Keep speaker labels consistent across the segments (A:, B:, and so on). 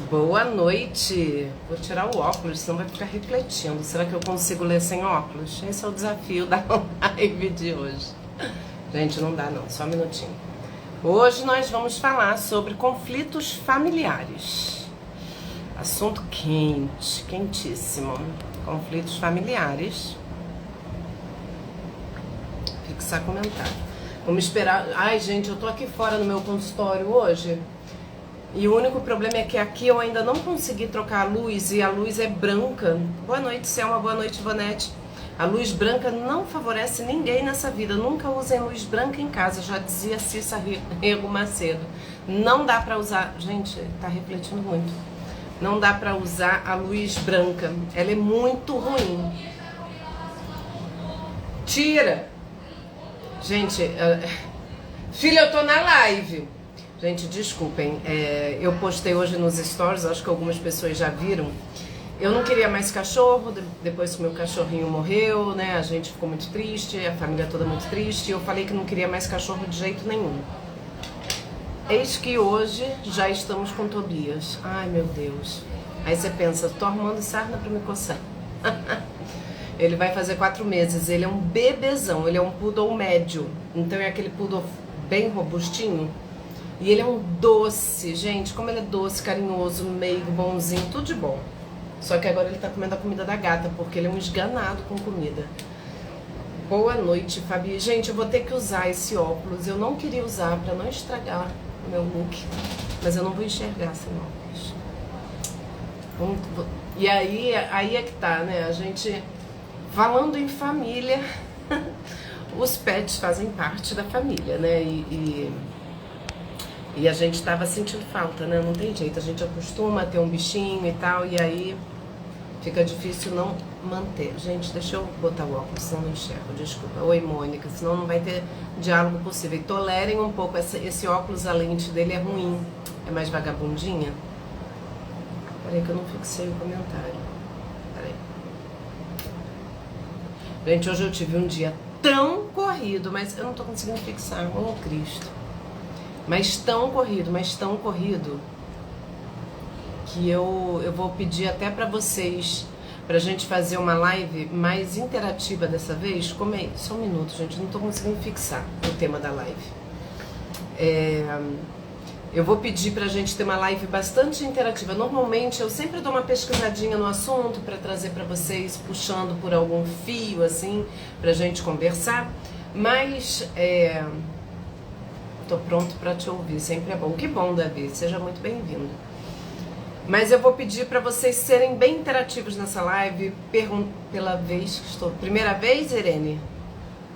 A: Boa noite. Vou tirar o óculos, senão vai ficar refletindo. Será que eu consigo ler sem óculos? Esse é o desafio da live de hoje. Gente, não dá não, só um minutinho. Hoje nós vamos falar sobre conflitos familiares. Assunto quente, quentíssimo. Conflitos familiares. Fixar comentário. Vamos esperar. Ai, gente, eu tô aqui fora no meu consultório hoje. E o único problema é que aqui eu ainda não consegui trocar a luz e a luz é branca. Boa noite, Selma. Boa noite, Ivonete. A luz branca não favorece ninguém nessa vida. Nunca usem luz branca em casa, já dizia Cissa Rego Macedo. Não dá pra usar... Gente, tá refletindo muito. Não dá pra usar a luz branca. Ela é muito ruim. Tira! Gente, filha, eu tô na live. Gente, desculpem, eu postei hoje nos stories, acho que algumas pessoas já viram. Eu não queria mais cachorro, depois que meu cachorrinho morreu, né? A gente ficou muito triste, a família toda muito triste. E eu falei que não queria mais cachorro de jeito nenhum. Eis que hoje já estamos com Tobias. Ai, meu Deus. Aí você pensa, tô arrumando sarna pra me coçar. Ele vai fazer 4 meses, ele é um bebezão, ele é um poodle médio. Então é aquele poodle bem robustinho. E ele é um doce, gente, como ele é doce, carinhoso, meigo, bonzinho, tudo de bom. Só que agora ele tá comendo a comida da gata, porque ele é um esganado com comida. Boa noite, Fabi. Gente, eu vou ter que usar esse óculos. Eu não queria usar pra não estragar o meu look, mas eu não vou enxergar sem óculos. E aí é que tá, né? A gente, falando em família, os pets fazem parte da família, né? E a gente tava sentindo falta, né? Não tem jeito, a gente acostuma a ter um bichinho e tal, e aí fica difícil não manter. Gente, deixa eu botar o óculos, senão não enxergo, desculpa. Oi, Mônica, senão não vai ter diálogo possível. E tolerem um pouco, esse óculos, a lente dele é ruim, é mais vagabundinha. Peraí que eu não fixei o comentário. Peraí. Gente, hoje eu tive um dia tão corrido, mas eu não tô conseguindo fixar. Oh, Cristo. Mas tão corrido, que eu vou pedir até pra vocês, pra gente fazer uma live mais interativa dessa vez. Como é? Só um minuto, gente, não tô conseguindo fixar o tema da live. Eu vou pedir pra gente ter uma live bastante interativa. Normalmente eu sempre dou uma pesquisadinha no assunto pra trazer pra vocês, puxando por algum fio, assim, pra gente conversar. Mas, tô pronto pra te ouvir, sempre é bom. Que bom, Davi, seja muito bem-vindo. Mas eu vou pedir pra vocês serem bem interativos nessa live, pela vez que estou... Primeira vez, Irene?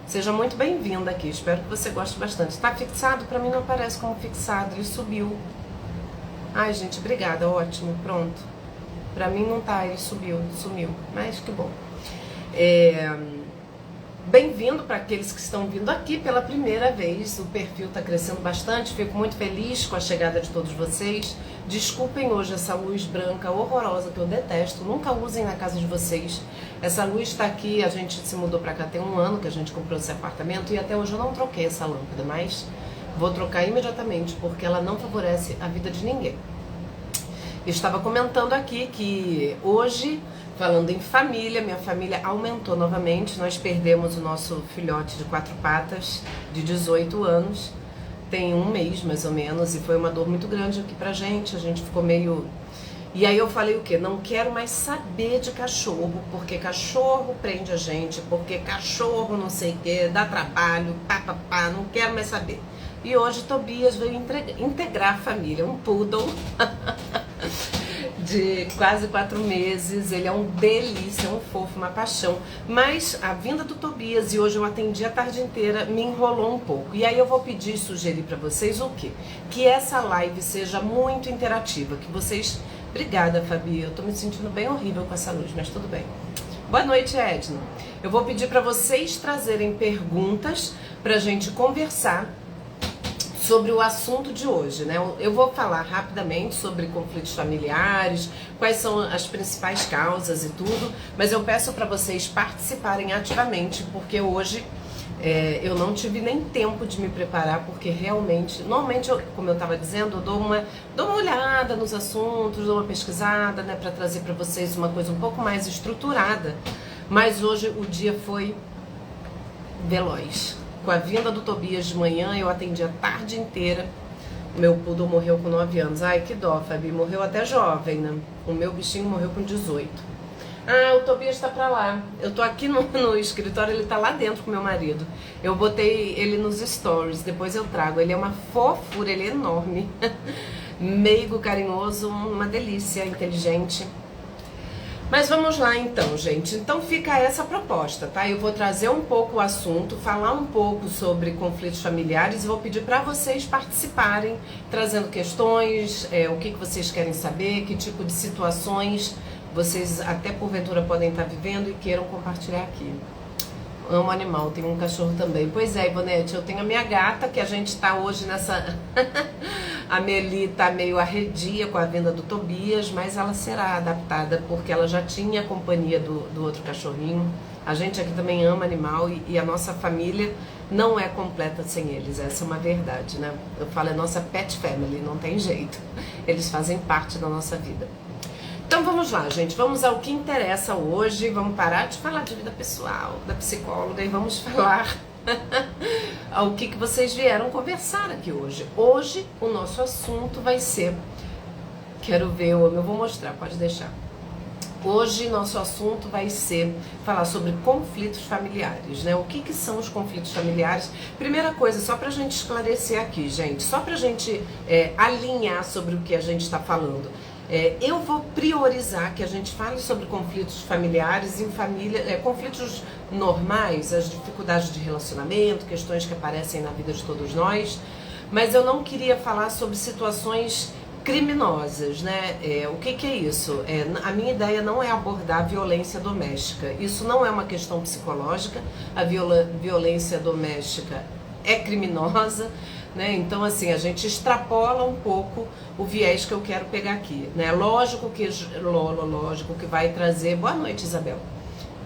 A: Seja muito bem-vinda aqui, espero que você goste bastante. Tá fixado? Pra mim não aparece como fixado, ele subiu. Ai, gente, obrigada, ótimo, pronto. Pra mim não tá, ele sumiu, mas que bom. Bem-vindo para aqueles que estão vindo aqui pela primeira vez. O perfil está crescendo bastante, fico muito feliz com a chegada de todos vocês. Desculpem hoje essa luz branca horrorosa que eu detesto, nunca usem na casa de vocês. Essa luz está aqui, a gente se mudou para cá tem 1 ano que a gente comprou esse apartamento e até hoje eu não troquei essa lâmpada, mas vou trocar imediatamente porque ela não favorece a vida de ninguém. Eu estava comentando aqui que hoje, falando em família, minha família aumentou novamente. Nós perdemos o nosso filhote de 4 patas, de 18 anos. Tem 1 mês, mais ou menos, e foi uma dor muito grande aqui pra gente. A gente ficou meio... E aí eu falei o quê? Não quero mais saber de cachorro, porque cachorro prende a gente, porque cachorro não sei o quê, dá trabalho, pá, não quero mais saber. E hoje Tobias veio integrar a família, um poodle... de quase 4 meses, ele é um delícia, um fofo, uma paixão. Mas a vinda do Tobias, e hoje eu atendi a tarde inteira, me enrolou um pouco. E aí eu vou pedir e sugerir pra vocês o quê? Que essa live seja muito interativa, que vocês... Obrigada, Fabi, eu tô me sentindo bem horrível com essa luz, mas tudo bem. Boa noite, Edna. Eu vou pedir pra vocês trazerem perguntas pra gente conversar sobre o assunto de hoje, né? Eu vou falar rapidamente sobre conflitos familiares, quais são as principais causas e tudo, mas eu peço para vocês participarem ativamente, porque hoje Eu não tive nem tempo de me preparar, porque realmente, normalmente, como eu estava dizendo, eu dou uma olhada nos assuntos, dou uma pesquisada, né, para trazer para vocês uma coisa um pouco mais estruturada. Mas hoje o dia foi veloz. Com a vinda do Tobias de manhã, eu atendi a tarde inteira. Meu poodle morreu com 9 anos. Ai, que dó, Fabi. Morreu até jovem, né? O meu bichinho morreu com 18. Ah, o Tobias tá pra lá. Eu tô aqui no escritório, ele tá lá dentro com meu marido. Eu botei ele nos stories, depois eu trago. Ele é uma fofura, ele é enorme. Meigo, carinhoso, uma delícia, inteligente. Mas vamos lá então, gente. Então fica essa proposta, tá? Eu vou trazer um pouco o assunto, falar um pouco sobre conflitos familiares e vou pedir para vocês participarem, trazendo questões, o que vocês querem saber, que tipo de situações vocês até porventura podem estar vivendo e queiram compartilhar aqui. Amo animal, tenho um cachorro também. Pois é, Ivonete, eu tenho a minha gata, que a gente tá hoje nessa... A Meli tá meio arredia com a vinda do Tobias, mas ela será adaptada, porque ela já tinha a companhia do outro cachorrinho. A gente aqui também ama animal e a nossa família não é completa sem eles, essa é uma verdade, né? Eu falo, é nossa pet family, não tem jeito. Eles fazem parte da nossa vida. Então vamos lá, gente, vamos ao que interessa hoje, vamos parar de falar de vida pessoal, da psicóloga, e vamos falar ao que vocês vieram conversar aqui hoje. Hoje o nosso assunto vai ser, quero ver, eu vou mostrar, pode deixar. Hoje nosso assunto vai ser falar sobre conflitos familiares, né? O que são os conflitos familiares? Primeira coisa, só pra gente esclarecer aqui, gente, só pra gente alinhar sobre o que a gente está falando. Eu vou priorizar que a gente fale sobre conflitos familiares em família, conflitos normais, as dificuldades de relacionamento, questões que aparecem na vida de todos nós, mas eu não queria falar sobre situações criminosas, né? O que é isso? A minha ideia não é abordar a violência doméstica, isso não é uma questão psicológica, a violência doméstica é criminosa, né? Então assim, a gente extrapola um pouco o viés que eu quero pegar aqui, né? Lógico que vai trazer, boa noite, Isabel,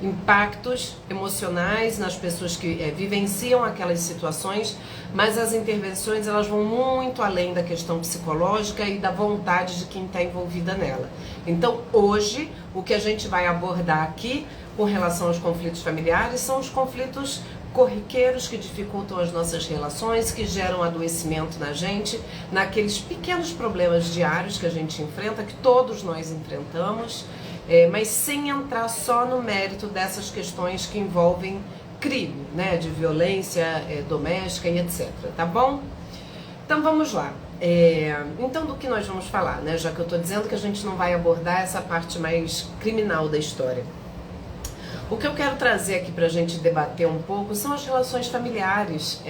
A: impactos emocionais nas pessoas que vivenciam aquelas situações, mas as intervenções elas vão muito além da questão psicológica e da vontade de quem está envolvida nela. Então hoje o que a gente vai abordar aqui com relação aos conflitos familiares são os conflitos corriqueiros que dificultam as nossas relações, que geram adoecimento na gente, naqueles pequenos problemas diários que a gente enfrenta, que todos nós enfrentamos, mas sem entrar só no mérito dessas questões que envolvem crime, né, de violência doméstica e etc, tá bom? Então vamos lá. Então do que nós vamos falar, né, já que eu tô dizendo que a gente não vai abordar essa parte mais criminal da história. O que eu quero trazer aqui pra gente debater um pouco são as relações familiares,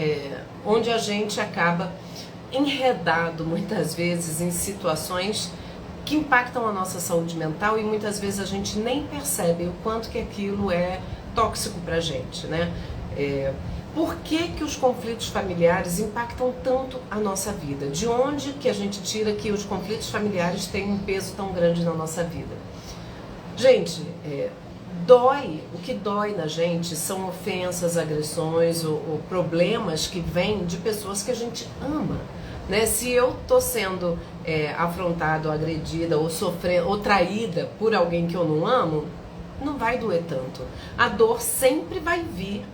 A: onde a gente acaba enredado muitas vezes em situações que impactam a nossa saúde mental e muitas vezes a gente nem percebe o quanto que aquilo é tóxico pra gente, né? Por que os conflitos familiares impactam tanto a nossa vida? De onde que a gente tira que os conflitos familiares têm um peso tão grande na nossa vida? Gente, o que dói na gente são ofensas, agressões ou problemas que vêm de pessoas que a gente ama, né? Se eu tô sendo afrontada, ou agredida, ou sofrendo, ou traída por alguém que eu não amo, não vai doer tanto. A dor sempre vai vir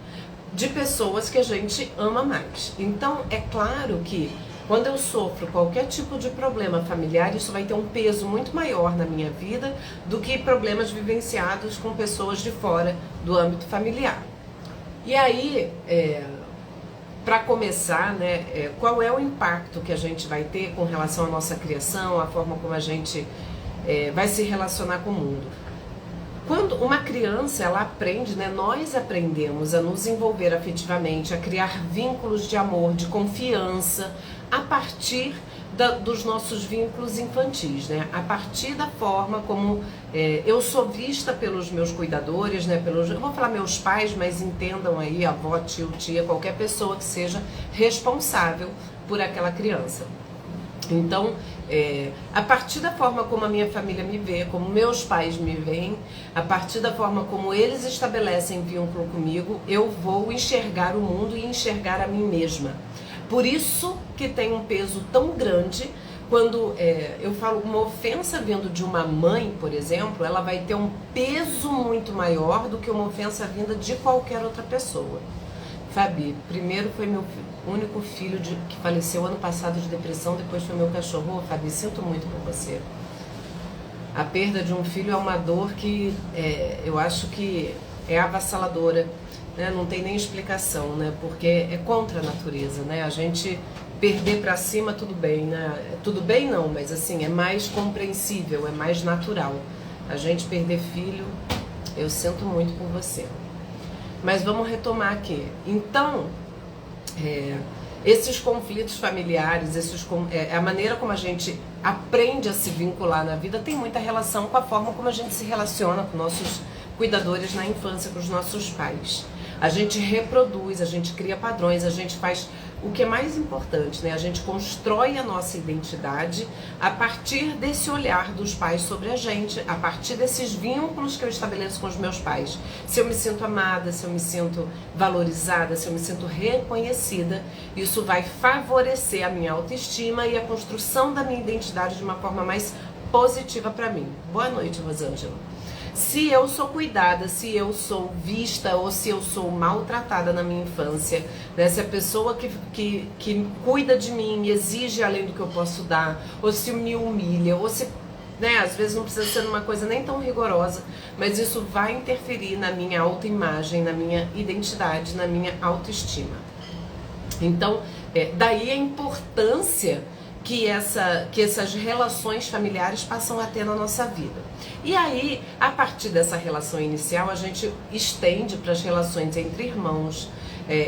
A: de pessoas que a gente ama mais. Então é claro que quando eu sofro qualquer tipo de problema familiar, isso vai ter um peso muito maior na minha vida do que problemas vivenciados com pessoas de fora do âmbito familiar. E aí, para começar, né, qual é o impacto que a gente vai ter com relação à nossa criação, a forma como a gente vai se relacionar com o mundo? Quando uma criança, ela aprende, né, nós aprendemos a nos envolver afetivamente, a criar vínculos de amor, de confiança, a partir dos nossos vínculos infantis, né? A partir da forma como eu sou vista pelos meus cuidadores, né? Eu vou falar meus pais, mas entendam aí, avó, tio, tia, qualquer pessoa que seja responsável por aquela criança. Então, a partir da forma como a minha família me vê, como meus pais me veem, a partir da forma como eles estabelecem vínculo comigo, eu vou enxergar o mundo e enxergar a mim mesma. Por isso que tem um peso tão grande quando eu falo uma ofensa vindo de uma mãe, por exemplo, ela vai ter um peso muito maior do que uma ofensa vinda de qualquer outra pessoa. Fabi, primeiro foi meu único filho que faleceu ano passado de depressão, depois foi meu cachorro. Fabi, sinto muito por você. A perda de um filho é uma dor que eu acho que é avassaladora, né? Não tem nem explicação, né? Porque é contra a natureza, né? A gente perder pra cima, tudo bem, né? Tudo bem não, mas assim, é mais compreensível, é mais natural. A gente perder filho, eu sinto muito por você. Mas vamos retomar aqui. Então, esses conflitos familiares, a maneira como a gente aprende a se vincular na vida tem muita relação com a forma como a gente se relaciona com nossos cuidadores na infância, com os nossos pais. A gente reproduz, a gente cria padrões, a gente faz o que é mais importante, né? A gente constrói a nossa identidade a partir desse olhar dos pais sobre a gente, a partir desses vínculos que eu estabeleço com os meus pais. Se eu me sinto amada, se eu me sinto valorizada, se eu me sinto reconhecida, isso vai favorecer a minha autoestima e a construção da minha identidade de uma forma mais positiva para mim. Boa noite, Rosângela. Se eu sou cuidada, se eu sou vista ou se eu sou maltratada na minha infância, né? Se a pessoa que cuida de mim exige além do que eu posso dar, ou se me humilha, ou se, né, às vezes não precisa ser uma coisa nem tão rigorosa, mas isso vai interferir na minha autoimagem, na minha identidade, na minha autoestima. Então, daí a importância que essas relações familiares passam a ter na nossa vida. E aí, a partir dessa relação inicial, a gente estende para as relações entre irmãos,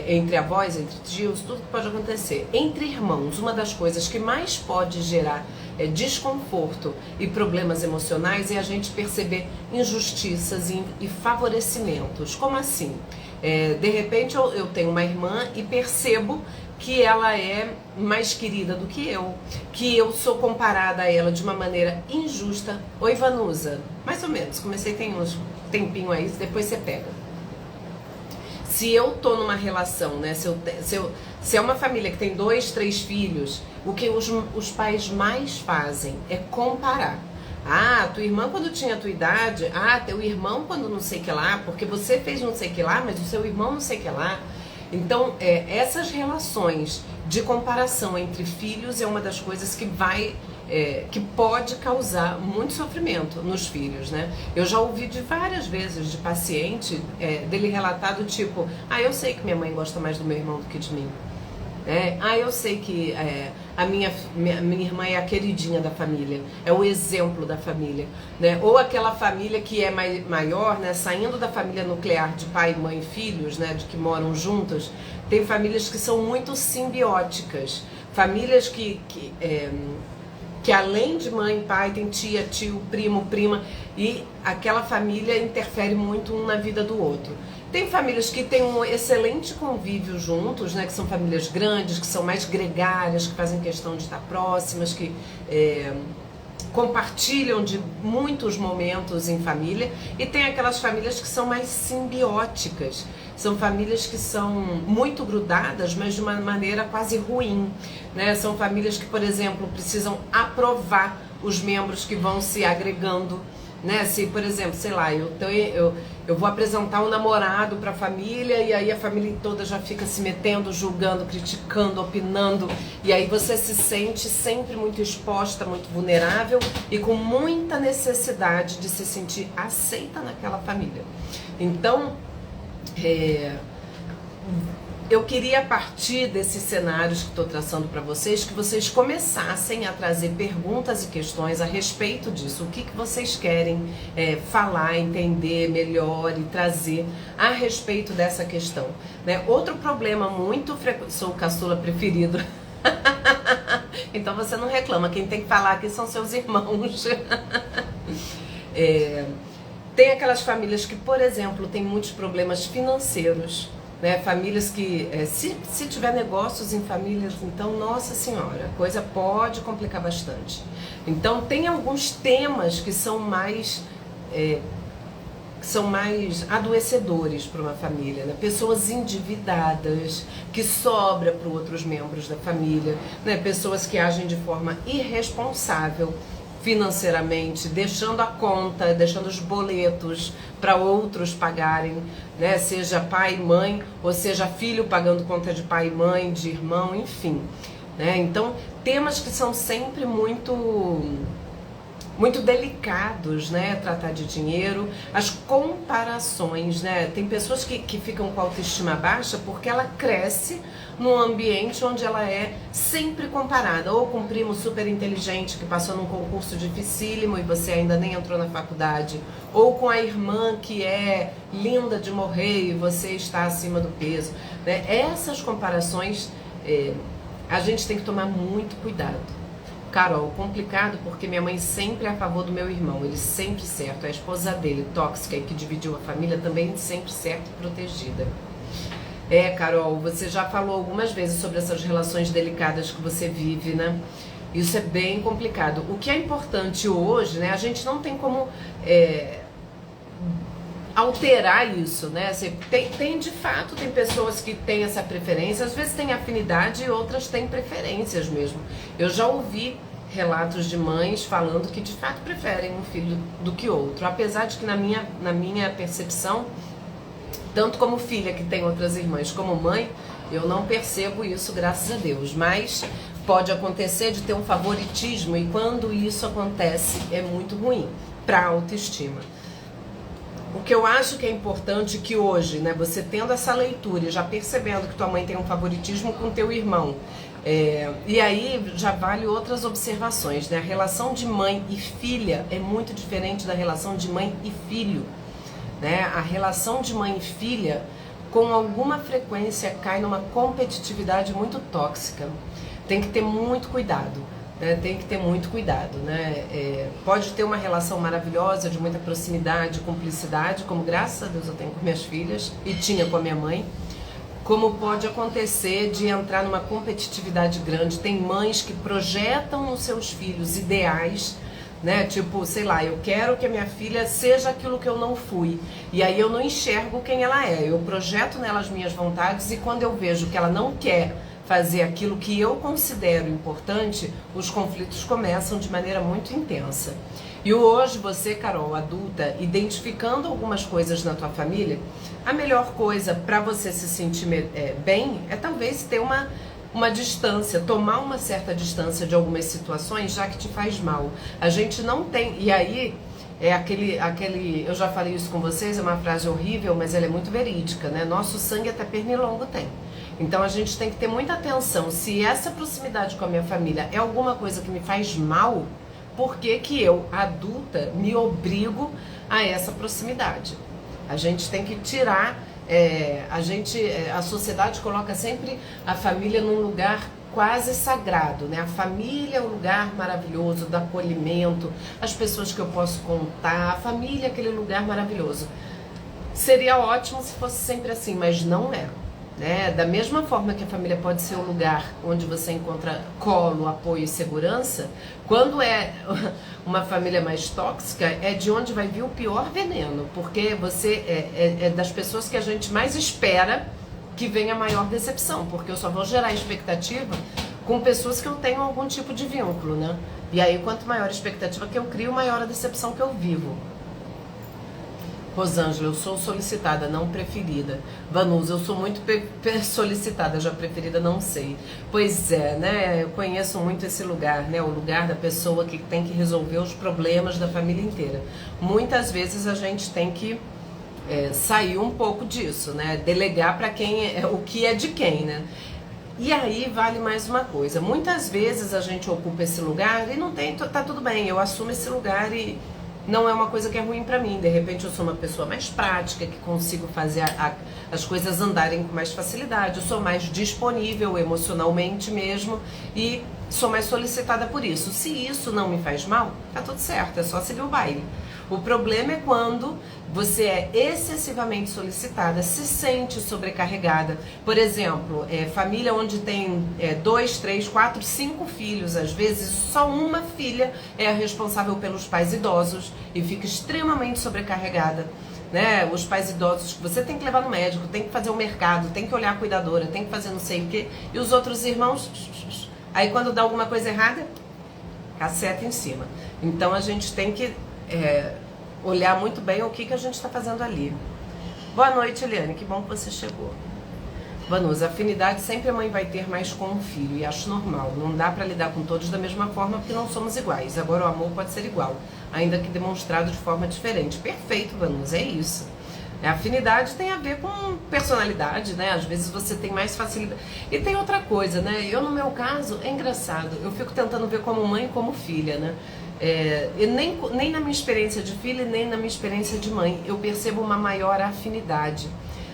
A: entre avós, entre tios, tudo que pode acontecer. Entre irmãos, uma das coisas que mais pode gerar desconforto e problemas emocionais é a gente perceber injustiças e favorecimentos. Como assim? De repente eu tenho uma irmã e percebo que ela é mais querida do que eu sou comparada a ela de uma maneira injusta. Oi, Vanusa, mais ou menos, comecei tem uns tempinho aí, depois você pega. Se eu tô numa relação, né, se é uma família que tem 2, 3 filhos, o que os pais mais fazem é comparar. Ah, tua irmã quando tinha a tua idade, teu irmão quando não sei o que lá, porque você fez não sei o que lá, mas o seu irmão não sei o que lá. Então, essas relações de comparação entre filhos é uma das coisas que pode causar muito sofrimento nos filhos, né? Eu já ouvi várias vezes de paciente dele relatar do tipo, eu sei que minha mãe gosta mais do meu irmão do que de mim. Eu sei que a minha irmã é a queridinha da família, é o exemplo da família, né? Ou aquela família que é maior, né? Saindo da família nuclear de pai, mãe e filhos, né? De que moram juntos, tem famílias que são muito simbióticas, famílias que além de mãe e pai tem tia, tio, primo, prima, e aquela família interfere muito um na vida do outro. Tem famílias que têm um excelente convívio juntos, né, que são famílias grandes, que são mais gregárias, que fazem questão de estar próximas, que compartilham de muitos momentos em família. E tem aquelas famílias que são mais simbióticas, são famílias que são muito grudadas, mas de uma maneira quase ruim, né? São famílias que, por exemplo, precisam aprovar os membros que vão se agregando, né? Se, por exemplo, sei lá, eu vou apresentar um namorado para a família e aí a família toda já fica se metendo, julgando, criticando, opinando, e aí você se sente sempre muito exposta, muito vulnerável e com muita necessidade de se sentir aceita naquela família. Então, eu queria, a partir desses cenários que estou traçando para vocês, que vocês começassem a trazer perguntas e questões a respeito disso. O que vocês querem falar, entender melhor e trazer a respeito dessa questão, né? Outro problema muito frequente... Sou o caçula preferido. Então você não reclama, quem tem que falar aqui são seus irmãos. Tem aquelas famílias que, por exemplo, têm muitos problemas financeiros, né? Famílias que, se tiver negócios em famílias, então, nossa senhora, a coisa pode complicar bastante. Então, tem alguns temas que são mais adoecedores para uma família, né? Pessoas endividadas, que sobra para outros membros da família, né? Pessoas que agem de forma irresponsável financeiramente, deixando a conta, deixando os boletos para outros pagarem, né? Seja pai e mãe, ou seja filho pagando conta de pai e mãe, de irmão, enfim, né? Então, temas que são sempre muito delicados, né? Tratar de dinheiro, as comparações, né? Tem pessoas que ficam com a autoestima baixa porque ela cresce num ambiente onde ela é sempre comparada, ou com um primo super inteligente que passou num concurso dificílimo e você ainda nem entrou na faculdade, ou com a irmã que é linda de morrer e você está acima do peso, né? Essas comparações a gente tem que tomar muito cuidado. Carol, complicado porque minha mãe sempre é a favor do meu irmão, ele sempre certo, a esposa dele, tóxica e que dividiu a família, também sempre certa e protegida. Carol, você já falou algumas vezes sobre essas relações delicadas que você vive, né? Isso é bem complicado. O que é importante hoje, né? A gente não tem como alterar isso, né? Tem de fato, tem pessoas que têm essa preferência, às vezes tem afinidade e outras têm preferências mesmo. Eu já ouvi relatos de mães falando que de fato preferem um filho do que outro, apesar de que na minha percepção, tanto como filha que tem outras irmãs, como mãe, eu não percebo isso, graças a Deus, mas pode acontecer de ter um favoritismo e quando isso acontece é muito ruim para a autoestima. O que eu acho que é importante que hoje, né, você tendo essa leitura e já percebendo que tua mãe tem um favoritismo com teu irmão, e aí já vale outras observações, né? A relação de mãe e filha é muito diferente da relação de mãe e filho, né? A relação de mãe e filha, com alguma frequência, cai numa competitividade muito tóxica. Tem que ter muito cuidado. Tem que ter muito cuidado, né? Pode ter uma relação maravilhosa, de muita proximidade, cumplicidade, como graças a Deus eu tenho com minhas filhas e tinha com a minha mãe, como pode acontecer de entrar numa competitividade grande. Tem mães que projetam nos seus filhos ideais, né? Tipo, sei lá, eu quero que a minha filha seja aquilo que eu não fui, e aí eu não enxergo quem ela é, eu projeto nela as minhas vontades e quando eu vejo que ela não quer fazer aquilo que eu considero importante, os conflitos começam de maneira muito intensa. E hoje você, Carol, adulta, identificando algumas coisas na tua família, a melhor coisa para você se sentir bem é talvez ter uma distância, tomar uma certa distância de algumas situações, já que te faz mal. A gente não tem, e aí eu já falei isso com vocês, é uma frase horrível, mas ela é muito verídica, né? Nosso sangue até pernilongo tem. Então a gente tem que ter muita atenção. Se essa proximidade com a minha família é alguma coisa que me faz mal, por que que eu, adulta, me obrigo a essa proximidade? A gente tem que tirar, a sociedade coloca sempre a família num lugar quase sagrado, né? A família é um lugar maravilhoso, do acolhimento, as pessoas que eu posso contar, a família é aquele lugar maravilhoso. Seria ótimo se fosse sempre assim, mas não é. Né? Da mesma forma que a família pode ser um lugar onde você encontra colo, apoio e segurança, quando é uma família mais tóxica, é de onde vai vir o pior veneno, porque você é das pessoas que a gente mais espera que venha a maior decepção, porque eu só vou gerar expectativa com pessoas que eu tenho algum tipo de vínculo, né? E aí, quanto maior a expectativa que eu crio, maior a decepção que eu vivo. Rosângela, eu sou solicitada, não preferida. Vanusa, eu sou muito solicitada, já preferida não sei. Pois é, né? Eu conheço muito esse lugar, né? O lugar da pessoa que tem que resolver os problemas da família inteira. Muitas vezes a gente tem que sair um pouco disso, né? Delegar para quem o que é de quem, né? E aí vale mais uma coisa. Muitas vezes a gente ocupa esse lugar e não tem, tá tudo bem, eu assumo esse lugar e não é uma coisa que é ruim pra mim. De repente eu sou uma pessoa mais prática, que consigo fazer as coisas andarem com mais facilidade. Eu sou mais disponível emocionalmente mesmo e sou mais solicitada por isso. Se isso não me faz mal, tá tudo certo, é só seguir o baile. O problema é quando você é excessivamente solicitada, se sente sobrecarregada. Por exemplo, família onde tem 2, 3, 4, 5 filhos, às vezes só uma filha é a responsável pelos pais idosos e fica extremamente sobrecarregada. Né? Os pais idosos que você tem que levar no médico, tem que fazer o mercado, tem que olhar a cuidadora, tem que fazer não sei o quê. E os outros irmãos, aí quando dá alguma coisa errada, caceta em cima. Então a gente tem que olhar muito bem o que a gente está fazendo ali. Boa noite, Eliane, que bom que você chegou. Vanusa, afinidade sempre a mãe vai ter mais com o filho, e acho normal. Não dá para lidar com todos da mesma forma porque não somos iguais. Agora o amor pode ser igual, ainda que demonstrado de forma diferente. Perfeito, Vanusa, é isso. A afinidade tem a ver com personalidade, né? Às vezes você tem mais facilidade. E tem outra coisa, né? Eu, no meu caso, é engraçado. Eu fico tentando ver como mãe e como filha, né? E nem na minha experiência de filha, nem na minha experiência de mãe, eu percebo uma maior afinidade.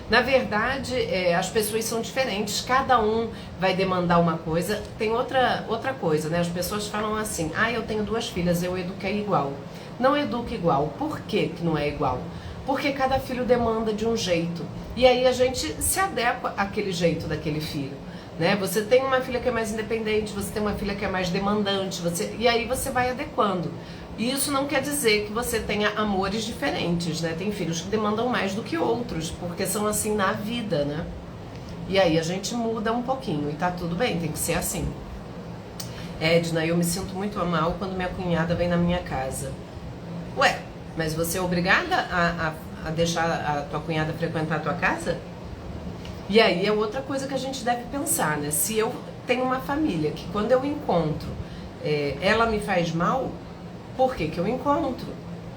A: Na verdade, as pessoas são diferentes, cada um vai demandar uma coisa. Tem outra coisa, né? As pessoas falam assim, eu tenho 2 filhas, eu eduquei igual. Não educa igual. Por que não é igual? Porque cada filho demanda de um jeito. E aí a gente se adequa àquele jeito daquele filho. Né? Você tem uma filha que é mais independente, você tem uma filha que é mais demandante, e aí você vai adequando. E isso não quer dizer que você tenha amores diferentes, né? Tem filhos que demandam mais do que outros, porque são assim na vida, né? E aí a gente muda um pouquinho e tá tudo bem, tem que ser assim. Edna, eu me sinto muito mal quando minha cunhada vem na minha casa. Ué, mas você é obrigada a deixar a tua cunhada frequentar a tua casa? E aí é outra coisa que a gente deve pensar, né? Se eu tenho uma família que quando eu encontro, ela me faz mal, por que eu encontro?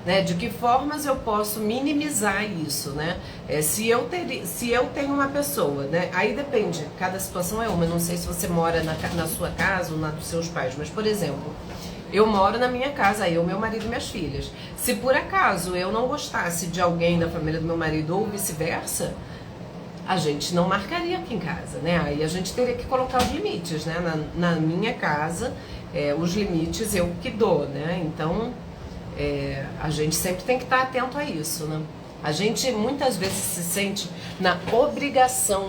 A: Né? De que formas eu posso minimizar isso, né? Se eu tenho uma pessoa, né? Aí depende, cada situação é uma. Eu não sei se você mora na sua casa ou na dos seus pais, mas, por exemplo, eu moro na minha casa, eu, meu marido e minhas filhas. Se por acaso eu não gostasse de alguém da família do meu marido ou vice-versa, a gente não marcaria aqui em casa, né? Aí a gente teria que colocar os limites, né? Na minha casa, os limites eu que dou, né? Então, a gente sempre tem que estar atento a isso, né? A gente muitas vezes se sente na obrigação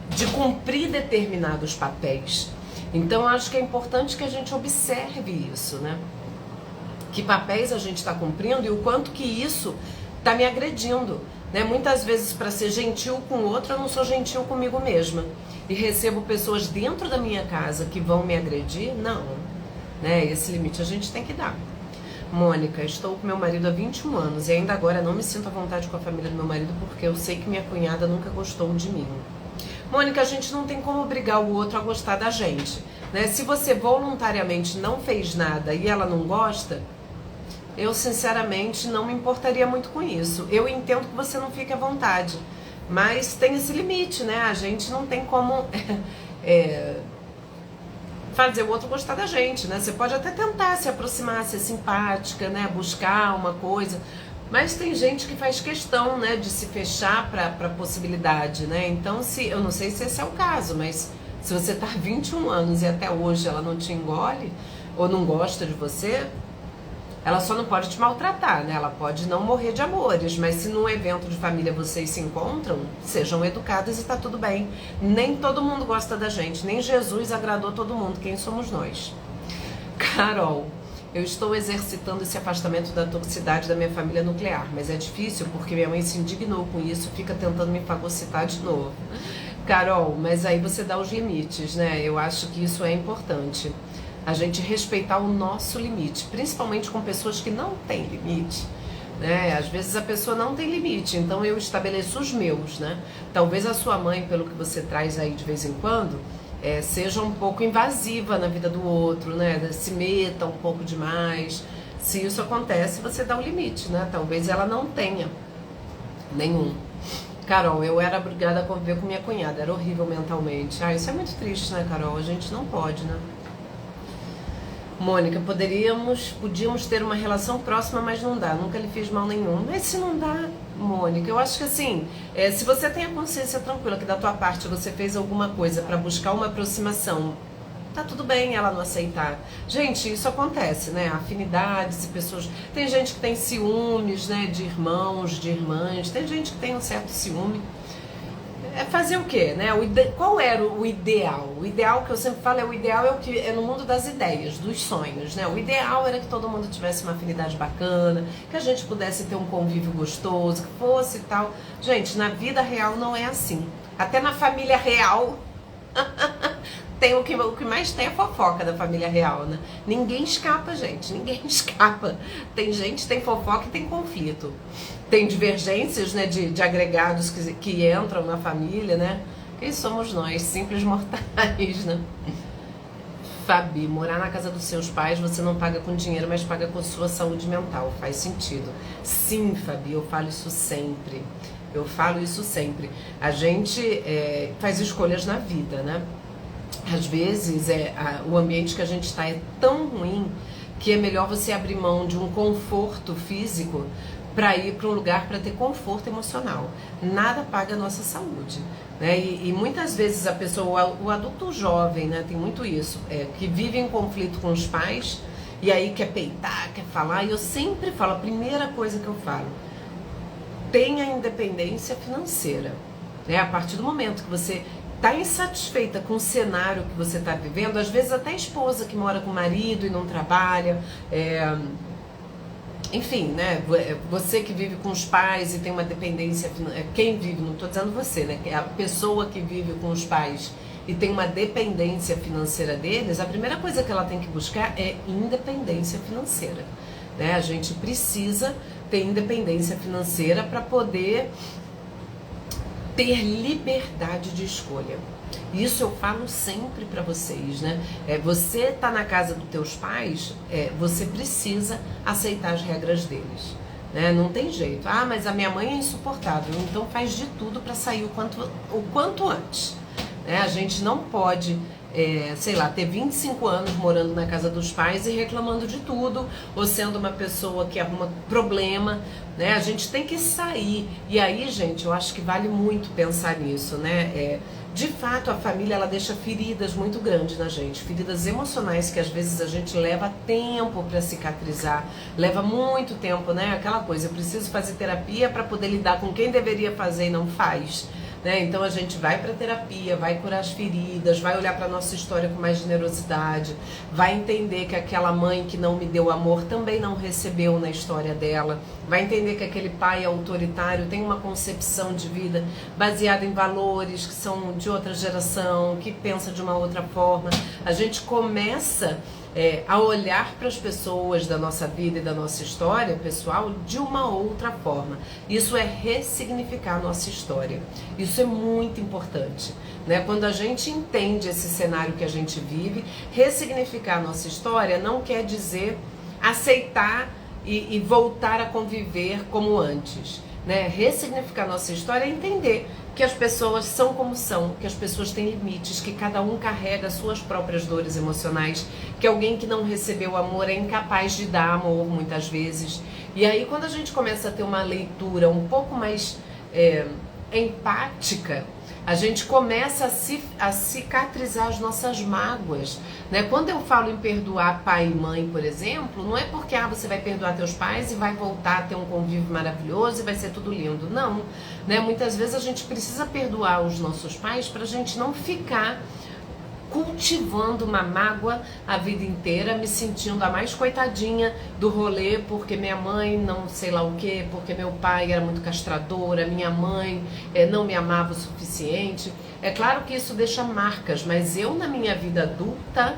A: de cumprir determinados papéis. Então, eu acho que é importante que a gente observe isso, né? Que papéis a gente está cumprindo e o quanto que isso está me agredindo. Né? Muitas vezes, para ser gentil com o outro, eu não sou gentil comigo mesma. E recebo pessoas dentro da minha casa que vão me agredir? Não. Né? Esse limite a gente tem que dar. Mônica, estou com meu marido há 21 anos e ainda agora não me sinto à vontade com a família do meu marido porque eu sei que minha cunhada nunca gostou de mim. Mônica, a gente não tem como obrigar o outro a gostar da gente. Né? Se você voluntariamente não fez nada e ela não gosta, eu sinceramente não me importaria muito com isso. Eu entendo que você não fique à vontade, mas tem esse limite, né? A gente não tem como fazer o outro gostar da gente, né? Você pode até tentar se aproximar, ser simpática, né? Buscar uma coisa, mas tem gente que faz questão, né, de se fechar para possibilidade, né? Então, eu não sei se esse é o caso, mas se você tá 21 anos e até hoje ela não te engole ou não gosta de você, ela só não pode te maltratar, né? Ela pode não morrer de amores, mas se num evento de família vocês se encontram, sejam educadas e tá tudo bem. Nem todo mundo gosta da gente, nem Jesus agradou todo mundo, quem somos nós? Carol, eu estou exercitando esse afastamento da toxicidade da minha família nuclear, mas é difícil porque minha mãe se indignou com isso, fica tentando me fagocitar de novo. Carol, mas aí você dá os limites, né? Eu acho que isso é importante. A gente respeitar o nosso limite, principalmente com pessoas que não têm limite, né? Às vezes a pessoa não tem limite, então eu estabeleço os meus, né? Talvez a sua mãe, pelo que você traz aí de vez em quando, seja um pouco invasiva na vida do outro, né? Se meta um pouco demais. Se isso acontece, você dá um limite, né? Talvez ela não tenha nenhum. Carol, eu era obrigada a conviver com minha cunhada, era horrível mentalmente. Isso é muito triste, né, Carol? A gente não pode, né? Mônica, podíamos ter uma relação próxima, mas não dá, nunca lhe fiz mal nenhum. Mas se não dá, Mônica, eu acho que assim, se você tem a consciência tranquila que da tua parte você fez alguma coisa para buscar uma aproximação Tá tudo bem ela não aceitar. Gente, isso acontece, né? Afinidades e pessoas... Tem gente que tem ciúmes, né? De irmãos, de irmãs. Tem gente que tem um certo ciúme. É fazer o quê, né? Qual era o ideal? O ideal que eu sempre falo o ideal é o que é no mundo das ideias, dos sonhos, né? O ideal era que todo mundo tivesse uma afinidade bacana, que a gente pudesse ter um convívio gostoso, que fosse e tal. Gente, na vida real não é assim. Até na família real tem o que mais tem é fofoca da família real, né? Ninguém escapa, gente, ninguém escapa. Tem gente, tem fofoca e tem conflito. Tem divergências, né, de agregados que entram na família, né? Quem somos nós, simples mortais, né? Fabi, morar na casa dos seus pais você não paga com dinheiro, mas paga com sua saúde mental. Faz sentido. Sim, Fabi, eu falo isso sempre. Eu falo isso sempre. A gente faz escolhas na vida, né? Às vezes o ambiente que a gente está é tão ruim que é melhor você abrir mão de um conforto físico para ir para um lugar para ter conforto emocional. Nada paga a nossa saúde, né? E muitas vezes a pessoa, o adulto jovem, né, tem muito isso, que vive em conflito com os pais e aí quer peitar, quer falar. E eu sempre falo, a primeira coisa que eu falo, tenha independência financeira, né? A partir do momento que você está insatisfeita com o cenário que você está vivendo, às vezes até a esposa que mora com o marido e não trabalha, enfim, né? Você que vive com os pais e tem uma dependência, quem vive, não estou dizendo você, né? A pessoa que vive com os pais e tem uma dependência financeira deles, a primeira coisa que ela tem que buscar é independência financeira, né? A gente precisa ter independência financeira para poder ter liberdade de escolha. Isso eu falo sempre para vocês, né? Você tá na casa dos teus pais, você precisa aceitar as regras deles, né? Não tem jeito. Ah, mas a minha mãe é insuportável, então faz de tudo para sair o quanto antes, né? A gente não pode, sei lá, ter 25 anos morando na casa dos pais e reclamando de tudo, ou sendo uma pessoa que arruma problema, né? A gente tem que sair. E aí, gente, eu acho que vale muito pensar nisso, né? De fato, a família, ela deixa feridas muito grandes na gente, feridas emocionais que às vezes a gente leva tempo para cicatrizar, leva muito tempo, né? Aquela coisa, eu preciso fazer terapia para poder lidar com quem deveria fazer e não faz, né? Então a gente vai para terapia, vai curar as feridas, vai olhar para nossa história com mais generosidade, vai entender que aquela mãe que não me deu amor também não recebeu na história dela, vai entender que aquele pai autoritário tem uma concepção de vida baseada em valores que são de outra geração, que pensa de uma outra forma. A gente começa a olhar para as pessoas da nossa vida e da nossa história pessoal de uma outra forma. Isso é ressignificar a nossa história. Isso é muito importante, né? Quando a gente entende esse cenário que a gente vive, ressignificar a nossa história não quer dizer aceitar e voltar a conviver como antes, né? Ressignificar nossa história é entender que as pessoas são como são, que as pessoas têm limites, que cada um carrega suas próprias dores emocionais, que alguém que não recebeu amor é incapaz de dar amor muitas vezes. E aí quando a gente começa a ter uma leitura um pouco mais empática, a gente começa a cicatrizar as nossas mágoas, né? Quando eu falo em perdoar pai e mãe, por exemplo, não é porque você vai perdoar teus pais e vai voltar a ter um convívio maravilhoso e vai ser tudo lindo. Não, né? Muitas vezes a gente precisa perdoar os nossos pais para a gente não ficar cultivando uma mágoa a vida inteira, me sentindo a mais coitadinha do rolê porque minha mãe não sei lá o que, porque meu pai era muito castradora, minha mãe não me amava o suficiente. É claro que isso deixa marcas, mas eu na minha vida adulta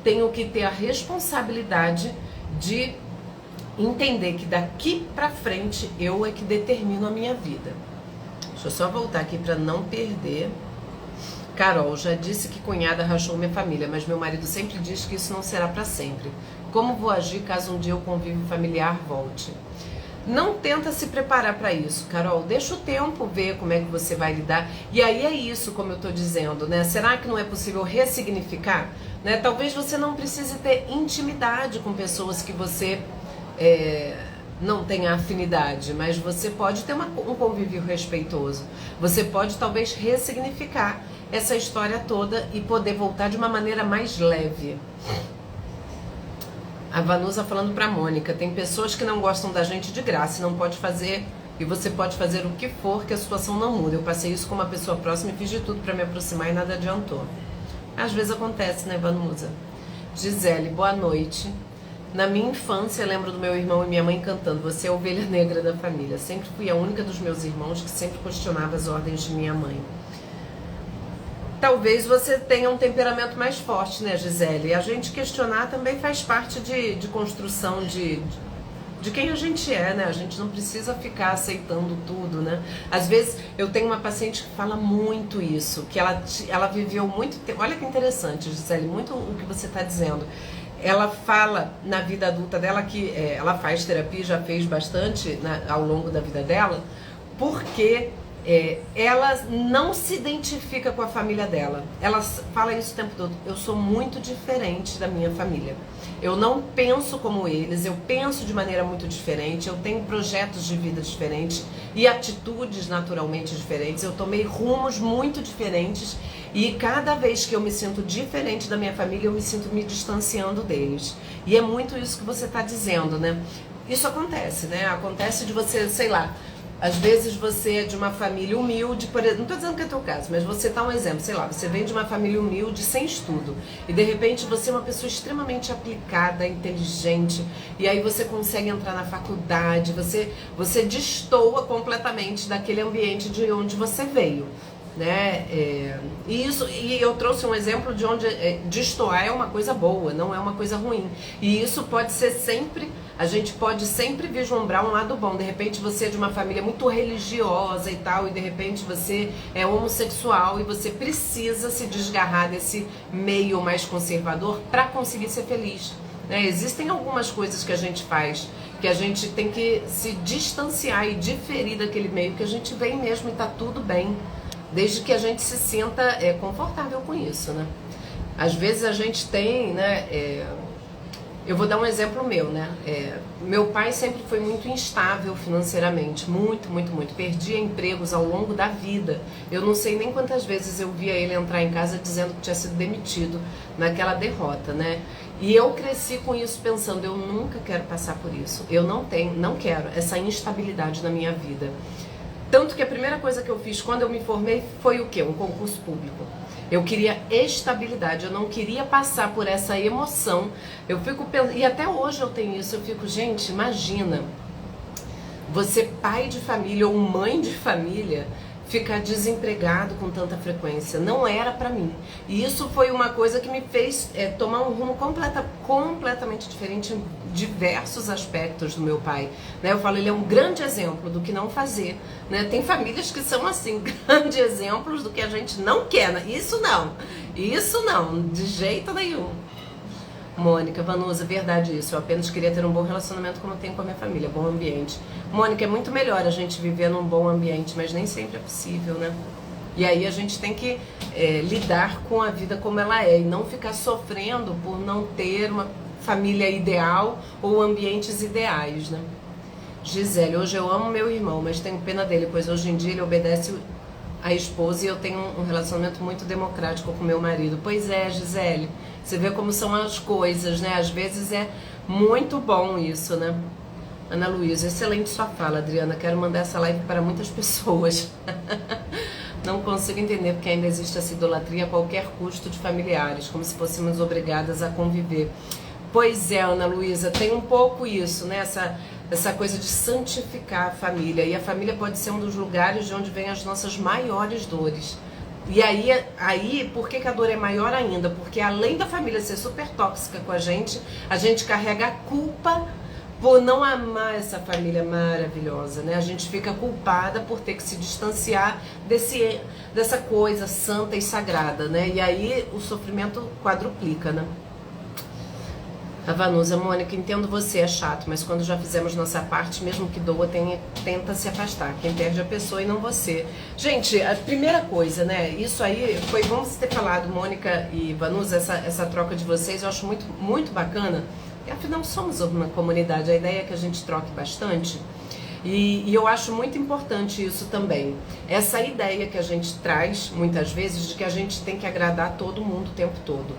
A: tenho que ter a responsabilidade de entender que daqui pra frente eu é que determino a minha vida. Deixa eu só voltar aqui para não perder. Carol, já disse que cunhada rachou minha família, mas meu marido sempre diz que isso não será para sempre. Como vou agir caso um dia o convívio familiar volte? Não tenta se preparar para isso, Carol. Deixa o tempo ver como é que você vai lidar. E aí é isso, como eu estou dizendo, né? Será que não é possível ressignificar? Né? Talvez você não precise ter intimidade com pessoas que você não tenha afinidade, mas você pode ter um convívio respeitoso. Você pode talvez ressignificar essa história toda e poder voltar de uma maneira mais leve. A Vanusa falando pra Mônica, tem pessoas que não gostam da gente de graça, não pode fazer, e você pode fazer o que for que a situação não muda. Eu passei isso com uma pessoa próxima e fiz de tudo pra me aproximar e nada adiantou. Às vezes acontece, né, Vanusa? Gisele, boa noite. Na minha infância, lembro do meu irmão e minha mãe cantando, você é a ovelha negra da família. Sempre fui a única dos meus irmãos que sempre questionava as ordens de minha mãe. Talvez você tenha um temperamento mais forte, né, Gisele? E a gente questionar também faz parte de construção de quem a gente é, né? A gente não precisa ficar aceitando tudo, né? Às vezes, eu tenho uma paciente que fala muito isso, que ela viveu muito tempo. Olha que interessante, Gisele, muito o que você está dizendo. Ela fala na vida adulta dela que ela faz terapia, já fez bastante ao longo da vida dela, porque ela não se identifica com a família dela. Ela fala isso o tempo todo. Eu sou muito diferente da minha família. Eu não penso como eles, eu penso de maneira muito diferente, eu tenho projetos de vida diferentes e atitudes naturalmente diferentes. Eu tomei rumos muito diferentes e cada vez que eu me sinto diferente da minha família, eu me sinto me distanciando deles. E é muito isso que você está dizendo, né? Isso acontece, né? Acontece de você, sei lá, às vezes você é de uma família humilde, por exemplo, não estou dizendo que é teu caso, mas você tá um exemplo, sei lá, você vem de uma família humilde sem estudo e de repente você é uma pessoa extremamente aplicada, inteligente e aí você consegue entrar na faculdade, você destoa completamente daquele ambiente de onde você veio, né? E eu trouxe um exemplo de onde destoar é uma coisa boa, não é uma coisa ruim, e isso pode ser sempre. A gente pode sempre vislumbrar um lado bom. De repente você é de uma família muito religiosa e tal, e de repente você é homossexual e você precisa se desgarrar desse meio mais conservador para conseguir ser feliz, né? Existem algumas coisas que a gente faz que a gente tem que se distanciar e diferir daquele meio que a gente vem mesmo e tá tudo bem, desde que a gente se sinta confortável com isso, né? Às vezes a gente tem, né? Eu vou dar um exemplo meu, né? Meu pai sempre foi muito instável financeiramente, muito, muito, muito. Perdia empregos ao longo da vida. Eu não sei nem quantas vezes eu via ele entrar em casa dizendo que tinha sido demitido naquela derrota, né? E eu cresci com isso pensando, eu nunca quero passar por isso. Eu não quero essa instabilidade na minha vida. Tanto que a primeira coisa que eu fiz quando eu me formei foi o quê? Um concurso público. Eu queria estabilidade, eu não queria passar por essa emoção. Eu fico pensando, e até hoje eu tenho isso, eu fico, gente, imagina, você pai de família ou mãe de família, ficar desempregado com tanta frequência. Não era pra mim. E isso foi uma coisa que me fez tomar um rumo completamente diferente em diversos aspectos do meu pai, né? Eu falo, ele é um grande exemplo do que não fazer, né? Tem famílias que são assim, grandes exemplos do que a gente não quer, né? Isso não, de jeito nenhum. Mônica, Vanusa, verdade isso, eu apenas queria ter um bom relacionamento como eu tenho com a minha família, bom ambiente. Mônica, é muito melhor a gente viver num bom ambiente, mas nem sempre é possível, né? E aí a gente tem que lidar com a vida como ela é e não ficar sofrendo por não ter uma família ideal ou ambientes ideais, né? Gisele, hoje eu amo meu irmão, mas tenho pena dele, pois hoje em dia ele obedece a esposa e eu tenho um relacionamento muito democrático com meu marido. Pois é, Gisele, você vê como são as coisas, né? Às vezes é muito bom isso, né? Ana Luísa, excelente sua fala, Adriana. Quero mandar essa live para muitas pessoas. Não consigo entender porque ainda existe essa idolatria a qualquer custo de familiares, como se fôssemos obrigadas a conviver. Pois é, Ana Luísa, tem um pouco isso, né? Essa coisa de santificar a família. E a família pode ser um dos lugares de onde vêm as nossas maiores dores. E aí, por que a dor é maior ainda? Porque além da família ser super tóxica com a gente carrega a culpa por não amar essa família maravilhosa, né? A gente fica culpada por ter que se distanciar dessa coisa santa e sagrada, né? E aí o sofrimento quadruplica, né? A Vanusa, Mônica, entendo você, é chato, mas quando já fizemos nossa parte, mesmo que doa, tenta se afastar. Quem perde é a pessoa e não você. Gente, a primeira coisa, né, isso aí foi, vamos ter falado, Mônica e Vanusa, essa troca de vocês, eu acho muito, muito bacana, E afinal somos uma comunidade, a ideia é que a gente troque bastante. E eu acho muito importante isso também. Essa ideia que a gente traz, muitas vezes, de que a gente tem que agradar todo mundo o tempo todo.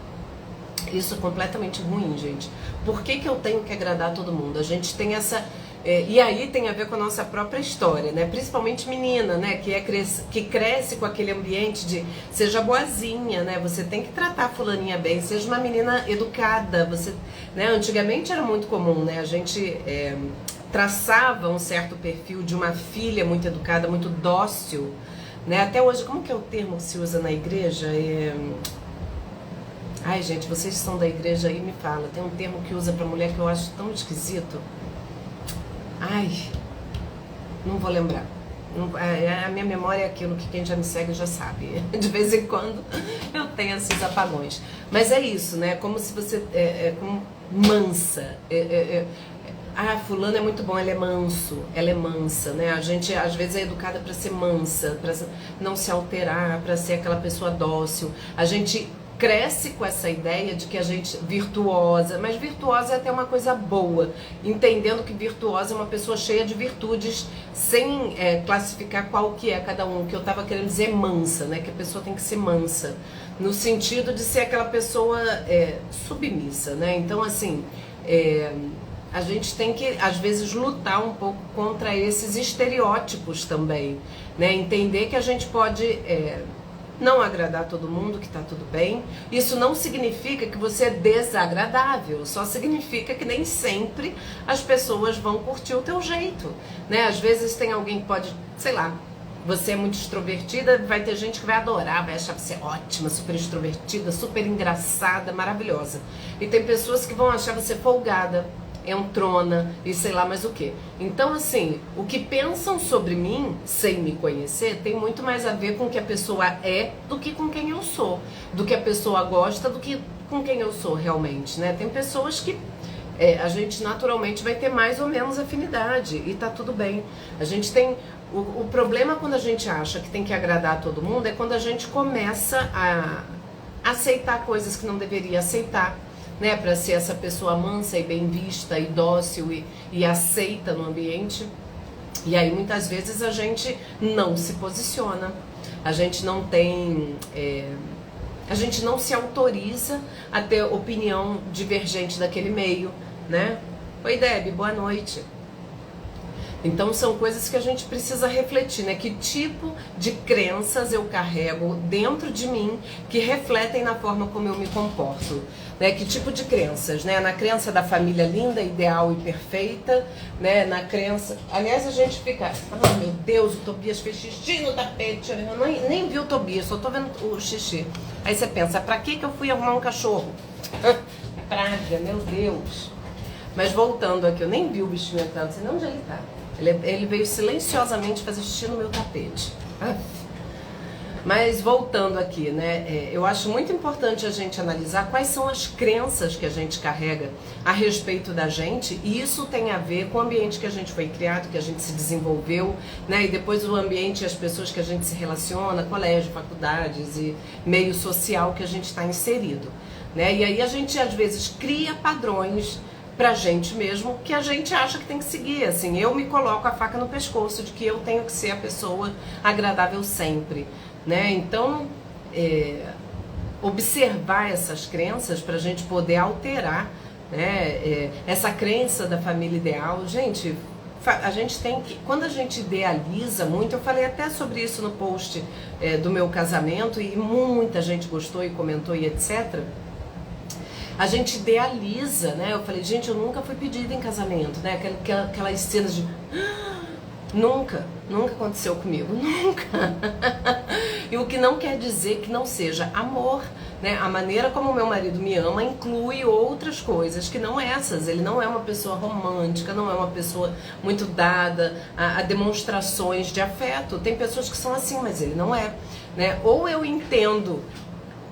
A: Isso é completamente ruim, gente. Por que eu tenho que agradar todo mundo? A gente tem essa... e aí tem a ver com a nossa própria história, né? Principalmente menina, né? Que cresce com aquele ambiente de seja boazinha, né? Você tem que tratar a fulaninha bem, seja uma menina educada. Você, né? Antigamente era muito comum, né? A gente traçava um certo perfil de uma filha muito educada, muito dócil, né? Até hoje, como que é o termo que se usa na igreja? Ai, gente, vocês que são da igreja aí, me fala. Tem um termo que usa pra mulher que eu acho tão esquisito. Ai, não vou lembrar. A minha memória é aquilo que quem já me segue já sabe. De vez em quando eu tenho esses apagões. Mas é isso, né? Como se você... como mansa. Fulano é muito bom, ele é manso. Ela é mansa, né? A gente às vezes é educada para ser mansa, para não se alterar, para ser aquela pessoa dócil. A gente cresce com essa ideia de que a gente virtuosa, mas virtuosa é até uma coisa boa, entendendo que virtuosa é uma pessoa cheia de virtudes, sem classificar qual que é cada um, que eu estava querendo dizer mansa, né, que a pessoa tem que ser mansa, no sentido de ser aquela pessoa submissa, né, então assim, a gente tem que, às vezes, lutar um pouco contra esses estereótipos também, né, entender que a gente pode... não agradar todo mundo, que tá tudo bem. Isso não significa que você é desagradável, só significa que nem sempre as pessoas vão curtir o teu jeito, né? Às vezes tem alguém que pode, sei lá, você é muito extrovertida, vai ter gente que vai adorar, vai achar você ótima, super extrovertida, super engraçada, maravilhosa. E tem pessoas que vão achar você folgada, entrona e sei lá mais o que. Então assim, o que pensam sobre mim, sem me conhecer, tem muito mais a ver com o que a pessoa é do que com quem eu sou, do que a pessoa gosta do que com quem eu sou realmente, né? Tem pessoas que a gente naturalmente vai ter mais ou menos afinidade e tá tudo bem. A gente tem... O problema quando a gente acha que tem que agradar a todo mundo é quando a gente começa a aceitar coisas que não deveria aceitar, né, para ser essa pessoa mansa e bem vista e dócil e aceita no ambiente. E aí muitas vezes a gente não se posiciona, a gente não tem, a gente não se autoriza a ter opinião divergente daquele meio, né? Oi, Deb, boa noite. Então são coisas que a gente precisa refletir, né? Que tipo de crenças eu carrego dentro de mim que refletem na forma como eu me comporto, né? Que tipo de crenças, né? Na crença da família linda, ideal e perfeita, né? Na crença... Aliás, a gente fica... Ah, meu Deus, o Tobias fez xixi no tapete. Eu nem vi o Tobias, só tô vendo o xixi. Aí você pensa, pra que eu fui arrumar um cachorro? Praga, meu Deus. Mas voltando aqui, eu nem vi o bichinho entrando, não sei onde ele tá. Ele veio silenciosamente fazer xixi no meu tapete. Mas voltando aqui, né? Eu acho muito importante a gente analisar quais são as crenças que a gente carrega a respeito da gente. E isso tem a ver com o ambiente que a gente foi criado, que a gente se desenvolveu, né? E depois o ambiente e as pessoas que a gente se relaciona, colégio, faculdades e meio social que a gente está inserido, né? E aí a gente às vezes cria padrões pra gente mesmo, que a gente acha que tem que seguir, assim, eu me coloco a faca no pescoço de que eu tenho que ser a pessoa agradável sempre, né, então, observar essas crenças pra gente poder alterar, né, essa crença da família ideal, gente, a gente tem que, quando a gente idealiza muito, eu falei até sobre isso no post do meu casamento, e muita gente gostou e comentou e etc., a gente idealiza, né? Eu falei, gente, eu nunca fui pedida em casamento, né? Aquelas cenas de... Nunca aconteceu comigo, nunca. E o que não quer dizer que não seja amor, né? A maneira como o meu marido me ama inclui outras coisas que não essas. Ele não é uma pessoa romântica, não é uma pessoa muito dada a demonstrações de afeto. Tem pessoas que são assim, mas ele não é, né? Ou eu entendo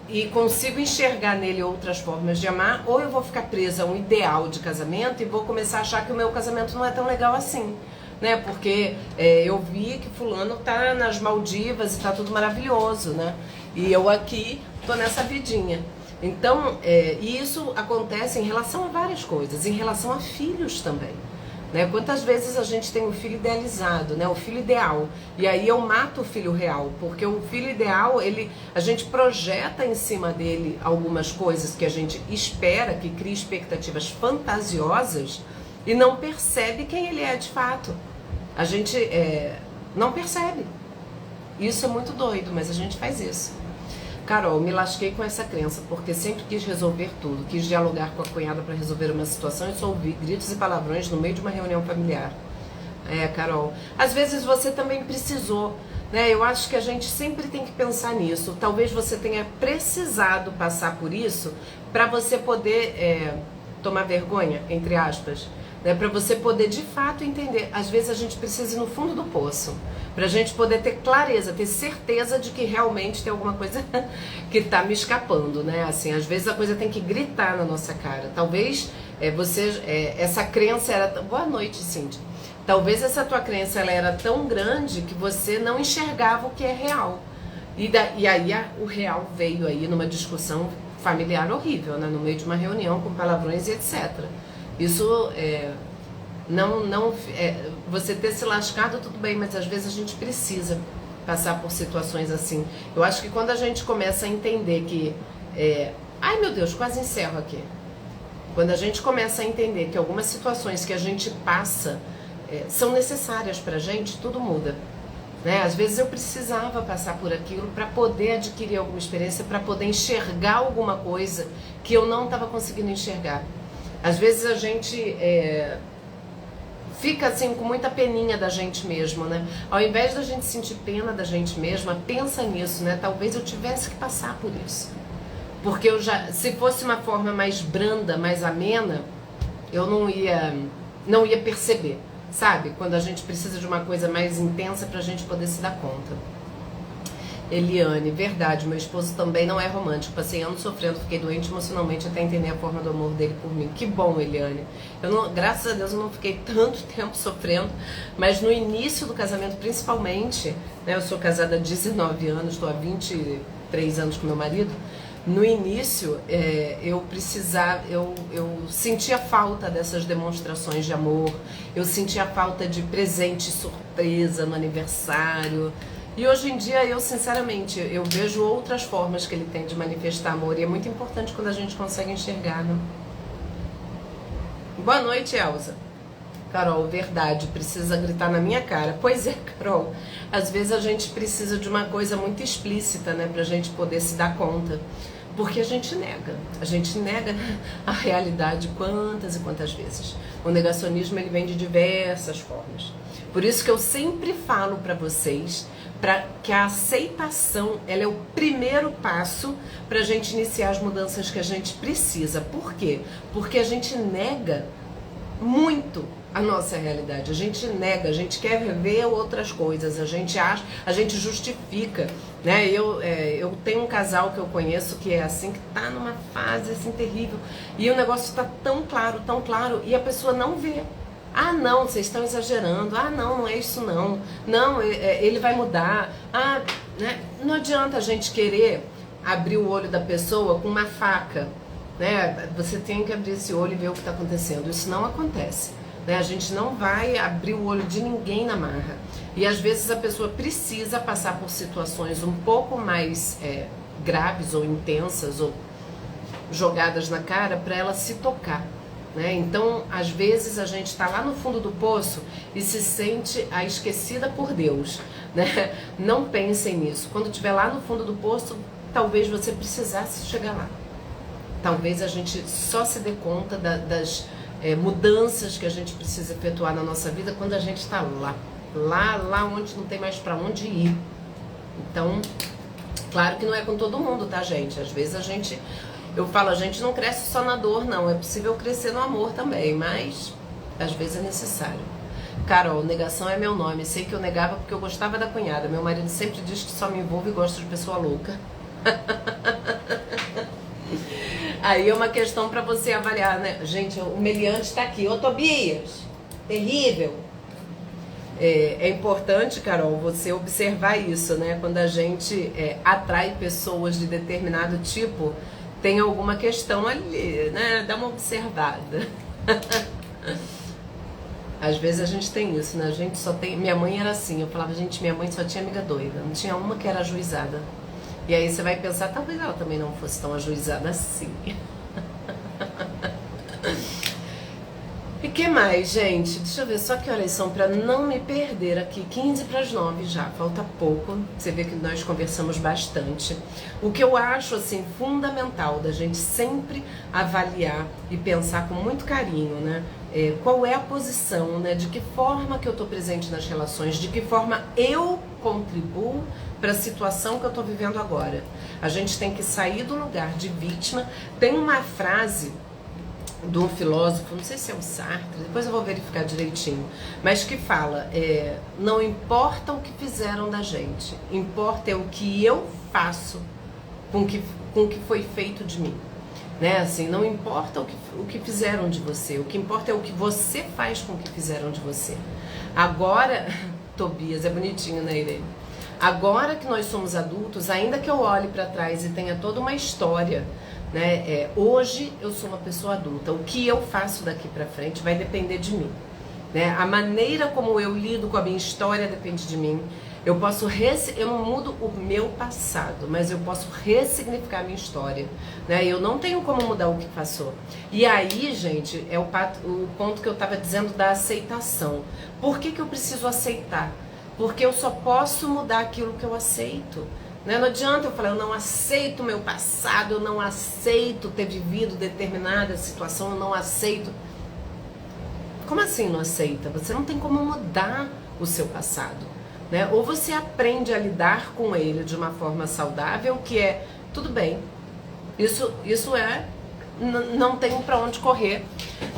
A: e consigo enxergar nele outras formas de amar, ou eu vou ficar presa a um ideal de casamento e vou começar a achar que o meu casamento não é tão legal assim, né? Porque eu vi que fulano tá nas Maldivas e tá tudo maravilhoso, né? E eu aqui tô nessa vidinha. Então, e isso acontece em relação a várias coisas, em relação a filhos também. Né? Quantas vezes a gente tem um filho idealizado, né? O filho ideal, e aí eu mato o filho real, porque o filho ideal, a gente projeta em cima dele algumas coisas que a gente espera, que cria expectativas fantasiosas e não percebe quem ele é de fato. A gente não percebe. Isso é muito doido, mas a gente faz isso. Carol, me lasquei com essa crença, porque sempre quis resolver tudo, quis dialogar com a cunhada para resolver uma situação e só ouvi gritos e palavrões no meio de uma reunião familiar. Carol, às vezes você também precisou, né? Eu acho que a gente sempre tem que pensar nisso. Talvez você tenha precisado passar por isso para você poder tomar vergonha, entre aspas, né? Para você poder de fato entender. Às vezes a gente precisa ir no fundo do poço, pra gente poder ter clareza, ter certeza de que realmente tem alguma coisa que tá me escapando, né? Assim, às vezes a coisa tem que gritar na nossa cara. Talvez essa crença era... Boa noite, Cíntia. Talvez essa tua crença ela era tão grande que você não enxergava o que é real. E aí o real veio aí numa discussão familiar horrível, né? No meio de uma reunião com palavrões e etc. Isso você ter se lascado tudo bem, mas às vezes a gente precisa passar por situações assim. Eu acho que quando a gente começa a entender que ai meu Deus, quase encerro aqui. Quando a gente começa a entender que algumas situações que a gente passa são necessárias pra gente, tudo muda, né? Às vezes eu precisava passar por aquilo para poder adquirir alguma experiência, para poder enxergar alguma coisa que eu não estava conseguindo enxergar. Às vezes a gente fica assim com muita peninha da gente mesmo, né? Ao invés da gente sentir pena da gente mesma, pensa nisso, né? Talvez eu tivesse que passar por isso. Porque se fosse uma forma mais branda, mais amena, eu não ia perceber, sabe? Quando a gente precisa de uma coisa mais intensa pra gente poder se dar conta. Eliane, verdade, meu esposo também não é romântico, passei anos sofrendo, fiquei doente emocionalmente até entender a forma do amor dele por mim. Que bom, Eliane. Graças a Deus eu não fiquei tanto tempo sofrendo, mas no início do casamento principalmente, né, eu sou casada há 19 anos, estou há 23 anos com meu marido. No início eu sentia falta dessas demonstrações de amor, eu sentia falta de presente surpresa no aniversário. E hoje em dia, eu sinceramente, eu vejo outras formas que ele tem de manifestar amor. E é muito importante quando a gente consegue enxergar, né? Boa noite, Elza. Carol, verdade, precisa gritar na minha cara. Pois é, Carol, às vezes a gente precisa de uma coisa muito explícita, né? Pra gente poder se dar conta. Porque a gente nega a realidade quantas e quantas vezes. O negacionismo, ele vem de diversas formas. Por isso que eu sempre falo pra vocês que a aceitação ela é o primeiro passo para a gente iniciar as mudanças que a gente precisa. Por quê? Porque a gente nega muito a nossa realidade, a gente nega, a gente quer ver outras coisas, a gente justifica, né? Eu tenho um casal que eu conheço que é assim, que tá numa fase assim terrível, e o negócio tá tão claro, e a pessoa não vê. Ah, não, vocês estão exagerando. Ah, não é isso não. Não, ele vai mudar. Ah, né? Não adianta a gente querer abrir o olho da pessoa com uma faca, né? Você tem que abrir esse olho e ver o que está acontecendo. Isso não acontece, né? A gente não vai abrir o olho de ninguém na marra. E às vezes a pessoa precisa passar por situações um pouco mais graves ou intensas ou jogadas na cara para ela se tocar. Né? Então, às vezes a gente está lá no fundo do poço e se sente a esquecida por Deus, né? Não pensem nisso. Quando estiver lá no fundo do poço, talvez você precisasse chegar lá. Talvez a gente só se dê conta das mudanças que a gente precisa efetuar na nossa vida quando a gente está lá onde não tem mais para onde ir. Então, claro que não é com todo mundo, tá, gente? Às vezes eu falo, a gente não cresce só na dor, não. É possível crescer no amor também, mas às vezes é necessário. Carol, negação é meu nome. Sei que eu negava porque eu gostava da cunhada. Meu marido sempre diz que só me envolve e gosta de pessoa louca. Aí é uma questão pra você avaliar, né? Gente, o meliante tá aqui. Ô, Tobias, terrível. É importante, Carol, você observar isso, né? Quando a gente atrai pessoas de determinado tipo, tem alguma questão ali, né? Dá uma observada. Às vezes a gente tem isso, né? A gente só tem... Minha mãe era assim, eu falava, gente, minha mãe só tinha amiga doida, não tinha uma que era ajuizada. E aí você vai pensar, talvez ela também não fosse tão ajuizada assim. E que mais, gente? Deixa eu ver só que horas são pra não me perder aqui. 15 para as 9 já, falta pouco. Você vê que nós conversamos bastante. O que eu acho, assim, fundamental da gente sempre avaliar e pensar com muito carinho, né? Qual é a posição, né? De que forma que eu tô presente nas relações, de que forma eu contribuo para a situação que eu tô vivendo agora. A gente tem que sair do lugar de vítima. Tem uma frase de um filósofo, não sei se é o Sartre, depois eu vou verificar direitinho, mas que fala, não importa o que fizeram da gente, importa é o que eu faço com o que foi feito de mim, né? Assim, não importa o que fizeram de você, o que importa é o que você faz com o que fizeram de você. Agora, Tobias, é bonitinho, né, Irene? Agora que nós somos adultos, ainda que eu olhe para trás e tenha toda uma história, né? Hoje eu sou uma pessoa adulta. O que eu faço daqui para frente vai depender de mim, né? A maneira como eu lido com a minha história depende de mim. Eu não mudo o meu passado, mas eu posso ressignificar a minha história, né? Eu não tenho como mudar o que passou. E aí, gente, é o ponto que eu estava dizendo da aceitação. Por que eu preciso aceitar? Porque eu só posso mudar aquilo que eu aceito. Não adianta eu falar, eu não aceito o meu passado, eu não aceito ter vivido determinada situação, eu não aceito. Como assim não aceita? Você não tem como mudar o seu passado, né? Ou você aprende a lidar com ele de uma forma saudável, que é, tudo bem, isso não tenho pra onde correr,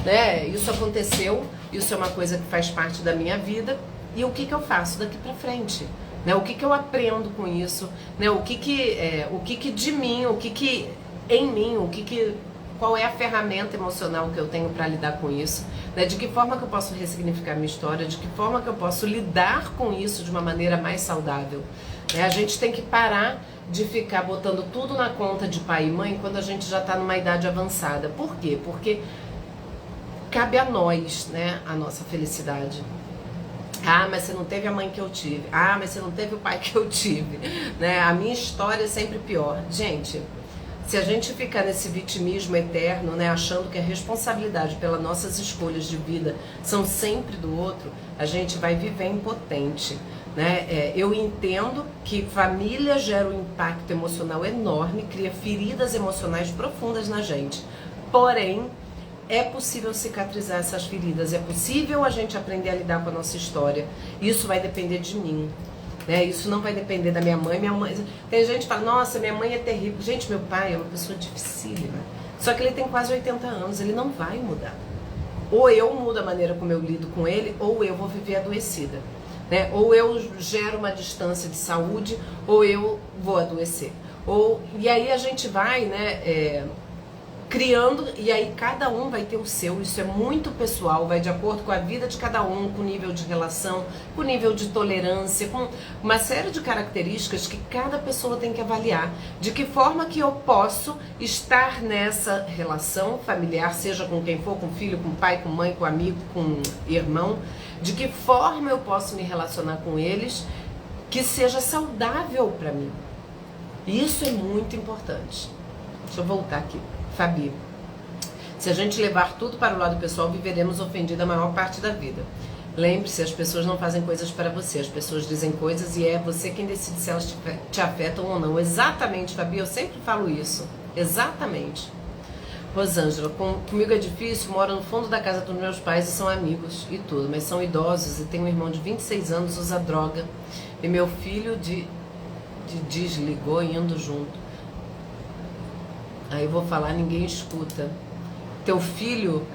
A: né? Isso aconteceu, isso é uma coisa que faz parte da minha vida, e o que eu faço daqui pra frente? Né, o que eu aprendo com isso, né, o que de mim, em mim, qual é a ferramenta emocional que eu tenho para lidar com isso, né, de que forma que eu posso ressignificar minha história, de que forma que eu posso lidar com isso de uma maneira mais saudável. Né, a gente tem que parar de ficar botando tudo na conta de pai e mãe quando a gente já está numa idade avançada. Por quê? Porque cabe a nós, né, a nossa felicidade. Ah, mas você não teve a mãe que eu tive. Ah, mas você não teve o pai que eu tive. Né? A minha história é sempre pior. Gente, se a gente ficar nesse vitimismo eterno, né, achando que a responsabilidade pelas nossas escolhas de vida são sempre do outro, a gente vai viver impotente. Né? Eu entendo que família gera um impacto emocional enorme, cria feridas emocionais profundas na gente. Porém, é possível cicatrizar essas feridas, é possível a gente aprender a lidar com a nossa história. Isso vai depender de mim, né? Isso não vai depender da minha mãe. Tem gente que fala, nossa, minha mãe é terrível. Gente, meu pai é uma pessoa dificílima. Só que ele tem quase 80 anos, ele não vai mudar. Ou eu mudo a maneira como eu lido com ele, ou eu vou viver adoecida, né? Ou eu gero uma distância de saúde, ou eu vou adoecer. E aí a gente vai, né, criando, e aí cada um vai ter o seu, isso é muito pessoal, vai de acordo com a vida de cada um, com o nível de relação, com o nível de tolerância, com uma série de características que cada pessoa tem que avaliar. De que forma que eu posso estar nessa relação familiar, seja com quem for, com filho, com pai, com mãe, com amigo, com irmão, de que forma eu posso me relacionar com eles que seja saudável para mim. Isso é muito importante. Deixa eu voltar aqui. Fabi, se a gente levar tudo para o lado pessoal, viveremos ofendida a maior parte da vida. Lembre-se, as pessoas não fazem coisas para você, as pessoas dizem coisas e é você quem decide se elas te afetam ou não. Exatamente, Fabi, eu sempre falo isso. Exatamente. Rosângela, comigo é difícil, moro no fundo da casa dos meus pais e são amigos e tudo, mas são idosos e tenho um irmão de 26 anos, usa droga e meu filho desligou indo junto. Aí eu vou falar, ninguém escuta. Teu filho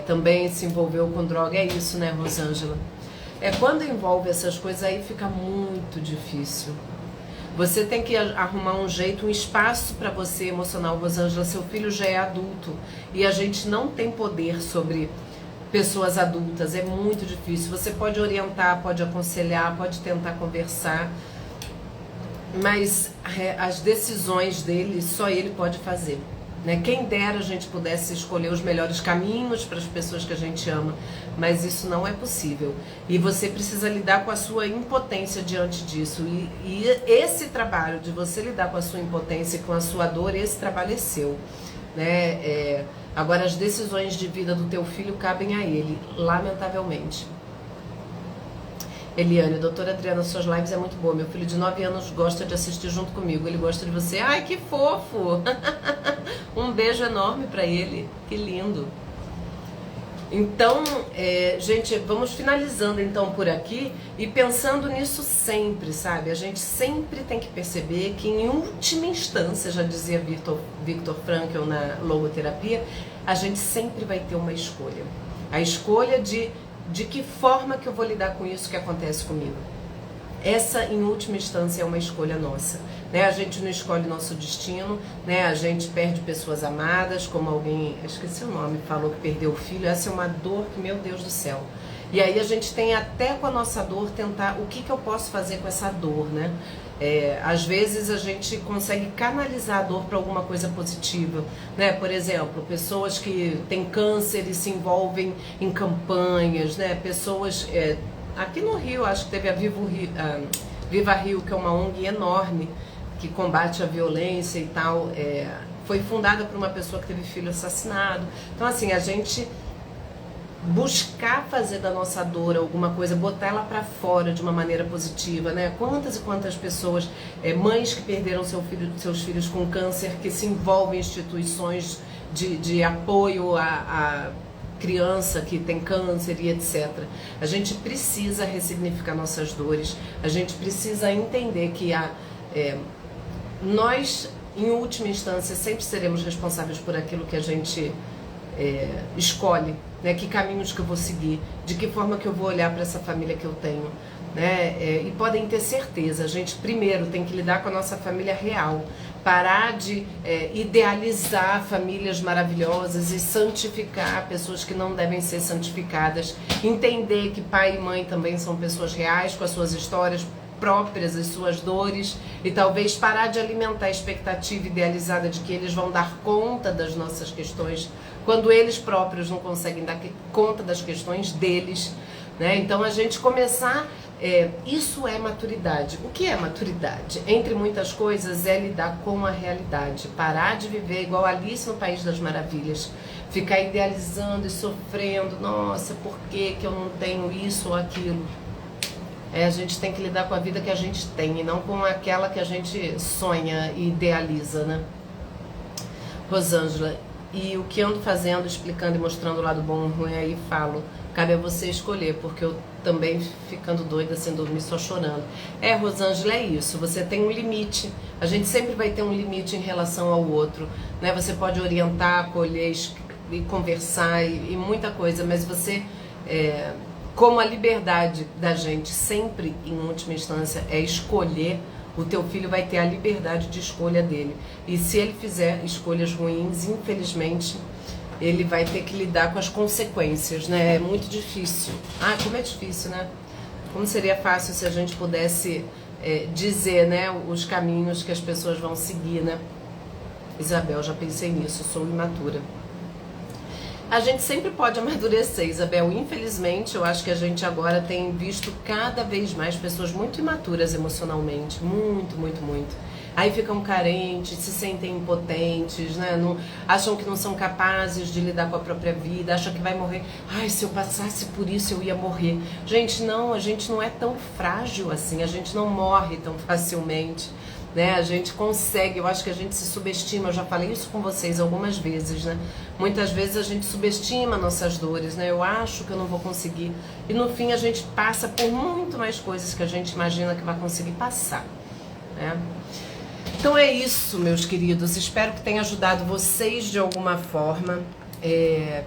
A: também se envolveu com droga, é isso, né, Rosângela? Quando envolve essas coisas aí fica muito difícil. Você tem que arrumar um jeito, um espaço para você emocional, Rosângela. Seu filho já é adulto e a gente não tem poder sobre pessoas adultas, é muito difícil. Você pode orientar, pode aconselhar, pode tentar conversar, mas as decisões dele, só ele pode fazer. né? Quem dera a gente pudesse escolher os melhores caminhos para as pessoas que a gente ama, mas isso não é possível. E você precisa lidar com a sua impotência diante disso. E esse trabalho de você lidar com a sua impotência e com a sua dor, esse trabalho é seu, né? Agora, as decisões de vida do teu filho cabem a ele, lamentavelmente. Eliane, doutora Adriana, suas lives é muito boa. Meu filho de 9 anos gosta de assistir junto comigo. Ele gosta de você. Ai, que fofo! Um beijo enorme pra ele. Que lindo. Então, gente, vamos finalizando então por aqui e pensando nisso sempre, sabe? A gente sempre tem que perceber que em última instância, já dizia Viktor Frankl na logoterapia, a gente sempre vai ter uma escolha. A escolha de que forma que eu vou lidar com isso que acontece comigo. Essa, em última instância, é uma escolha nossa, né? A gente não escolhe nosso destino, né? A gente perde pessoas amadas, como alguém, esqueci o nome, falou que perdeu o filho. Essa é uma dor que, meu Deus do céu. E aí a gente tem até com a nossa dor tentar, o que eu posso fazer com essa dor, né? Às vezes a gente consegue canalizar a dor para alguma coisa positiva, né? Por exemplo, pessoas que têm câncer e se envolvem em campanhas, né? Pessoas, aqui no Rio, acho que teve a Viva Rio, que é uma ONG enorme que combate a violência e tal, foi fundada por uma pessoa que teve filho assassinado. Então, assim, a gente buscar fazer da nossa dor alguma coisa, botar ela para fora de uma maneira positiva, né? Quantas e quantas pessoas, mães que perderam seus filhos com câncer, que se envolvem em instituições de apoio a criança que tem câncer e etc. A gente precisa ressignificar nossas dores, a gente precisa entender que nós, em última instância, sempre seremos responsáveis por aquilo que a gente escolhe, né? Que caminhos que eu vou seguir, de que forma que eu vou olhar para essa família que eu tenho, né? E podem ter certeza, a gente primeiro tem que lidar com a nossa família real, parar de idealizar famílias maravilhosas e santificar pessoas que não devem ser santificadas, entender que pai e mãe também são pessoas reais, com as suas histórias próprias, as suas dores, e talvez parar de alimentar a expectativa idealizada de que eles vão dar conta das nossas questões, quando eles próprios não conseguem dar conta das questões deles, né? Então a gente começar, isso é maturidade. O que é maturidade? Entre muitas coisas, é lidar com a realidade, parar de viver igual Alice no País das Maravilhas, ficar idealizando e sofrendo, nossa, por que eu não tenho isso ou aquilo? A gente tem que lidar com a vida que a gente tem e não com aquela que a gente sonha e idealiza, né? Rosângela, e o que ando fazendo, explicando e mostrando o lado bom e ruim, aí falo, cabe a você escolher, porque eu também ficando doida, sem dormir, só chorando. Rosângela, é isso, você tem um limite, a gente sempre vai ter um limite em relação ao outro, né? Você pode orientar, acolher e conversar e muita coisa, mas você... como a liberdade da gente sempre, em última instância, é escolher, o teu filho vai ter a liberdade de escolha dele. E se ele fizer escolhas ruins, infelizmente, ele vai ter que lidar com as consequências, né? É muito difícil. Como é difícil, né? Como seria fácil se a gente pudesse dizer, né, os caminhos que as pessoas vão seguir, né? Isabel, já pensei nisso, sou imatura. A gente sempre pode amadurecer, Isabel. Infelizmente, eu acho que a gente agora tem visto cada vez mais pessoas muito imaturas emocionalmente. Muito, muito, muito. Aí ficam carentes, se sentem impotentes, né? Acham que não são capazes de lidar com a própria vida, acham que vai morrer. Se eu passasse por isso eu ia morrer. Gente, não, a gente não é tão frágil assim, a gente não morre tão facilmente, né? A gente consegue, eu acho que a gente se subestima, eu já falei isso com vocês algumas vezes, né? Muitas vezes a gente subestima nossas dores, né? Eu acho que eu não vou conseguir. E no fim a gente passa por muito mais coisas que a gente imagina que vai conseguir passar, né? Então é isso, meus queridos. Espero que tenha ajudado vocês de alguma forma.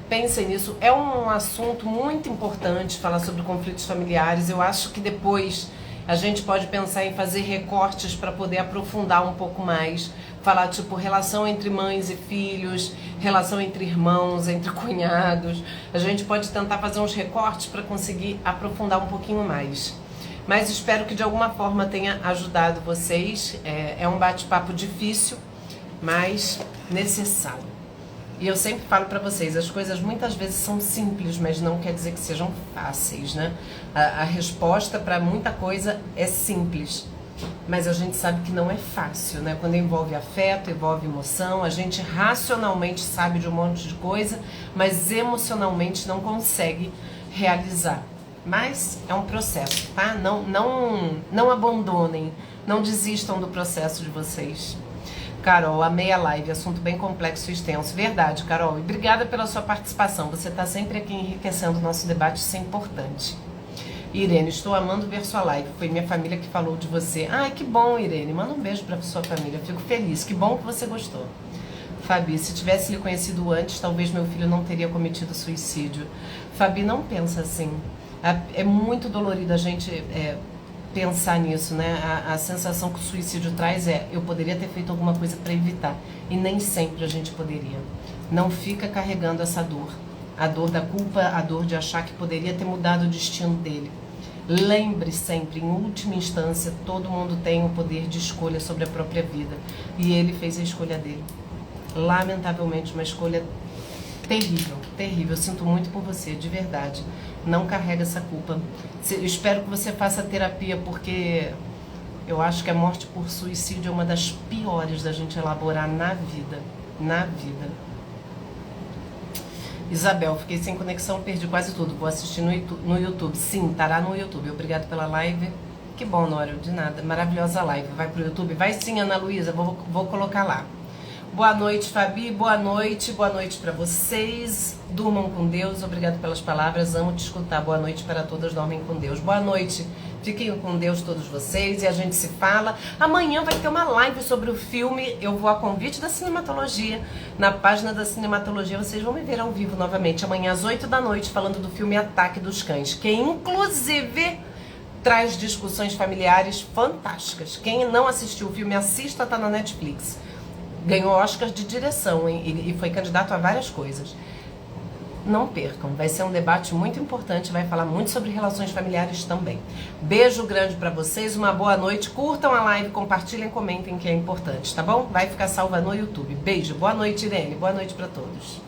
A: Pensem nisso. É um assunto muito importante falar sobre conflitos familiares. Eu acho que depois a gente pode pensar em fazer recortes para poder aprofundar um pouco mais. Falar tipo relação entre mães e filhos, relação entre irmãos, entre cunhados. A gente pode tentar fazer uns recortes para conseguir aprofundar um pouquinho mais. Mas espero que de alguma forma tenha ajudado vocês. É um bate-papo difícil, mas necessário. E eu sempre falo pra vocês, as coisas muitas vezes são simples, mas não quer dizer que sejam fáceis, né? A resposta para muita coisa é simples, mas a gente sabe que não é fácil, né? Quando envolve afeto, envolve emoção, a gente racionalmente sabe de um monte de coisa, mas emocionalmente não consegue realizar. Mas é um processo, tá? Não abandonem, não desistam do processo de vocês. Carol, amei a live, assunto bem complexo e extenso. Verdade, Carol. E obrigada pela sua participação. Você está sempre aqui enriquecendo o nosso debate, isso é importante. Irene, estou amando ver sua live. Foi minha família que falou de você. Ai, que bom, Irene. Manda um beijo para sua família. Fico feliz. Que bom que você gostou. Fabi, se tivesse lhe conhecido antes, talvez meu filho não teria cometido suicídio. Fabi, não pensa assim. É muito dolorido a gente pensar nisso, né? A sensação que o suicídio traz eu poderia ter feito alguma coisa para evitar. E nem sempre a gente poderia. Não fica carregando essa dor. A dor da culpa, a dor de achar que poderia ter mudado o destino dele. Lembre sempre, em última instância, todo mundo tem o poder de escolha sobre a própria vida. E ele fez a escolha dele. Lamentavelmente, uma escolha terrível, terrível. Eu sinto muito por você, de verdade. Não carrega essa culpa. Eu espero que você faça terapia, porque eu acho que a morte por suicídio é uma das piores da gente elaborar na vida. Na vida. Isabel, fiquei sem conexão, perdi quase tudo. Vou assistir no YouTube. Sim, estará no YouTube. Obrigado pela live. Que bom, Nório, de nada. Maravilhosa live. Vai pro YouTube? Vai sim, Ana Luísa. Vou colocar lá. Boa noite, Fabi. Boa noite para vocês. Durmam com Deus. Obrigado pelas palavras. Amo te escutar. Boa noite para todas. Dormem com Deus. Boa noite. Fiquem com Deus todos vocês e a gente se fala. Amanhã vai ter uma live sobre o filme. Eu vou a convite da Cinematologia. Na página da Cinematologia vocês vão me ver ao vivo novamente. Amanhã às 8 da noite falando do filme Ataque dos Cães. Que inclusive traz discussões familiares fantásticas. Quem não assistiu o filme, assista, tá na Netflix. Ganhou Oscar de direção, hein? E foi candidato a várias coisas. Não percam, vai ser um debate muito importante, vai falar muito sobre relações familiares também. Beijo grande pra vocês, uma boa noite, curtam a live, compartilhem, comentem que é importante, tá bom? Vai ficar salva no YouTube. Beijo, boa noite, Irene, boa noite pra todos.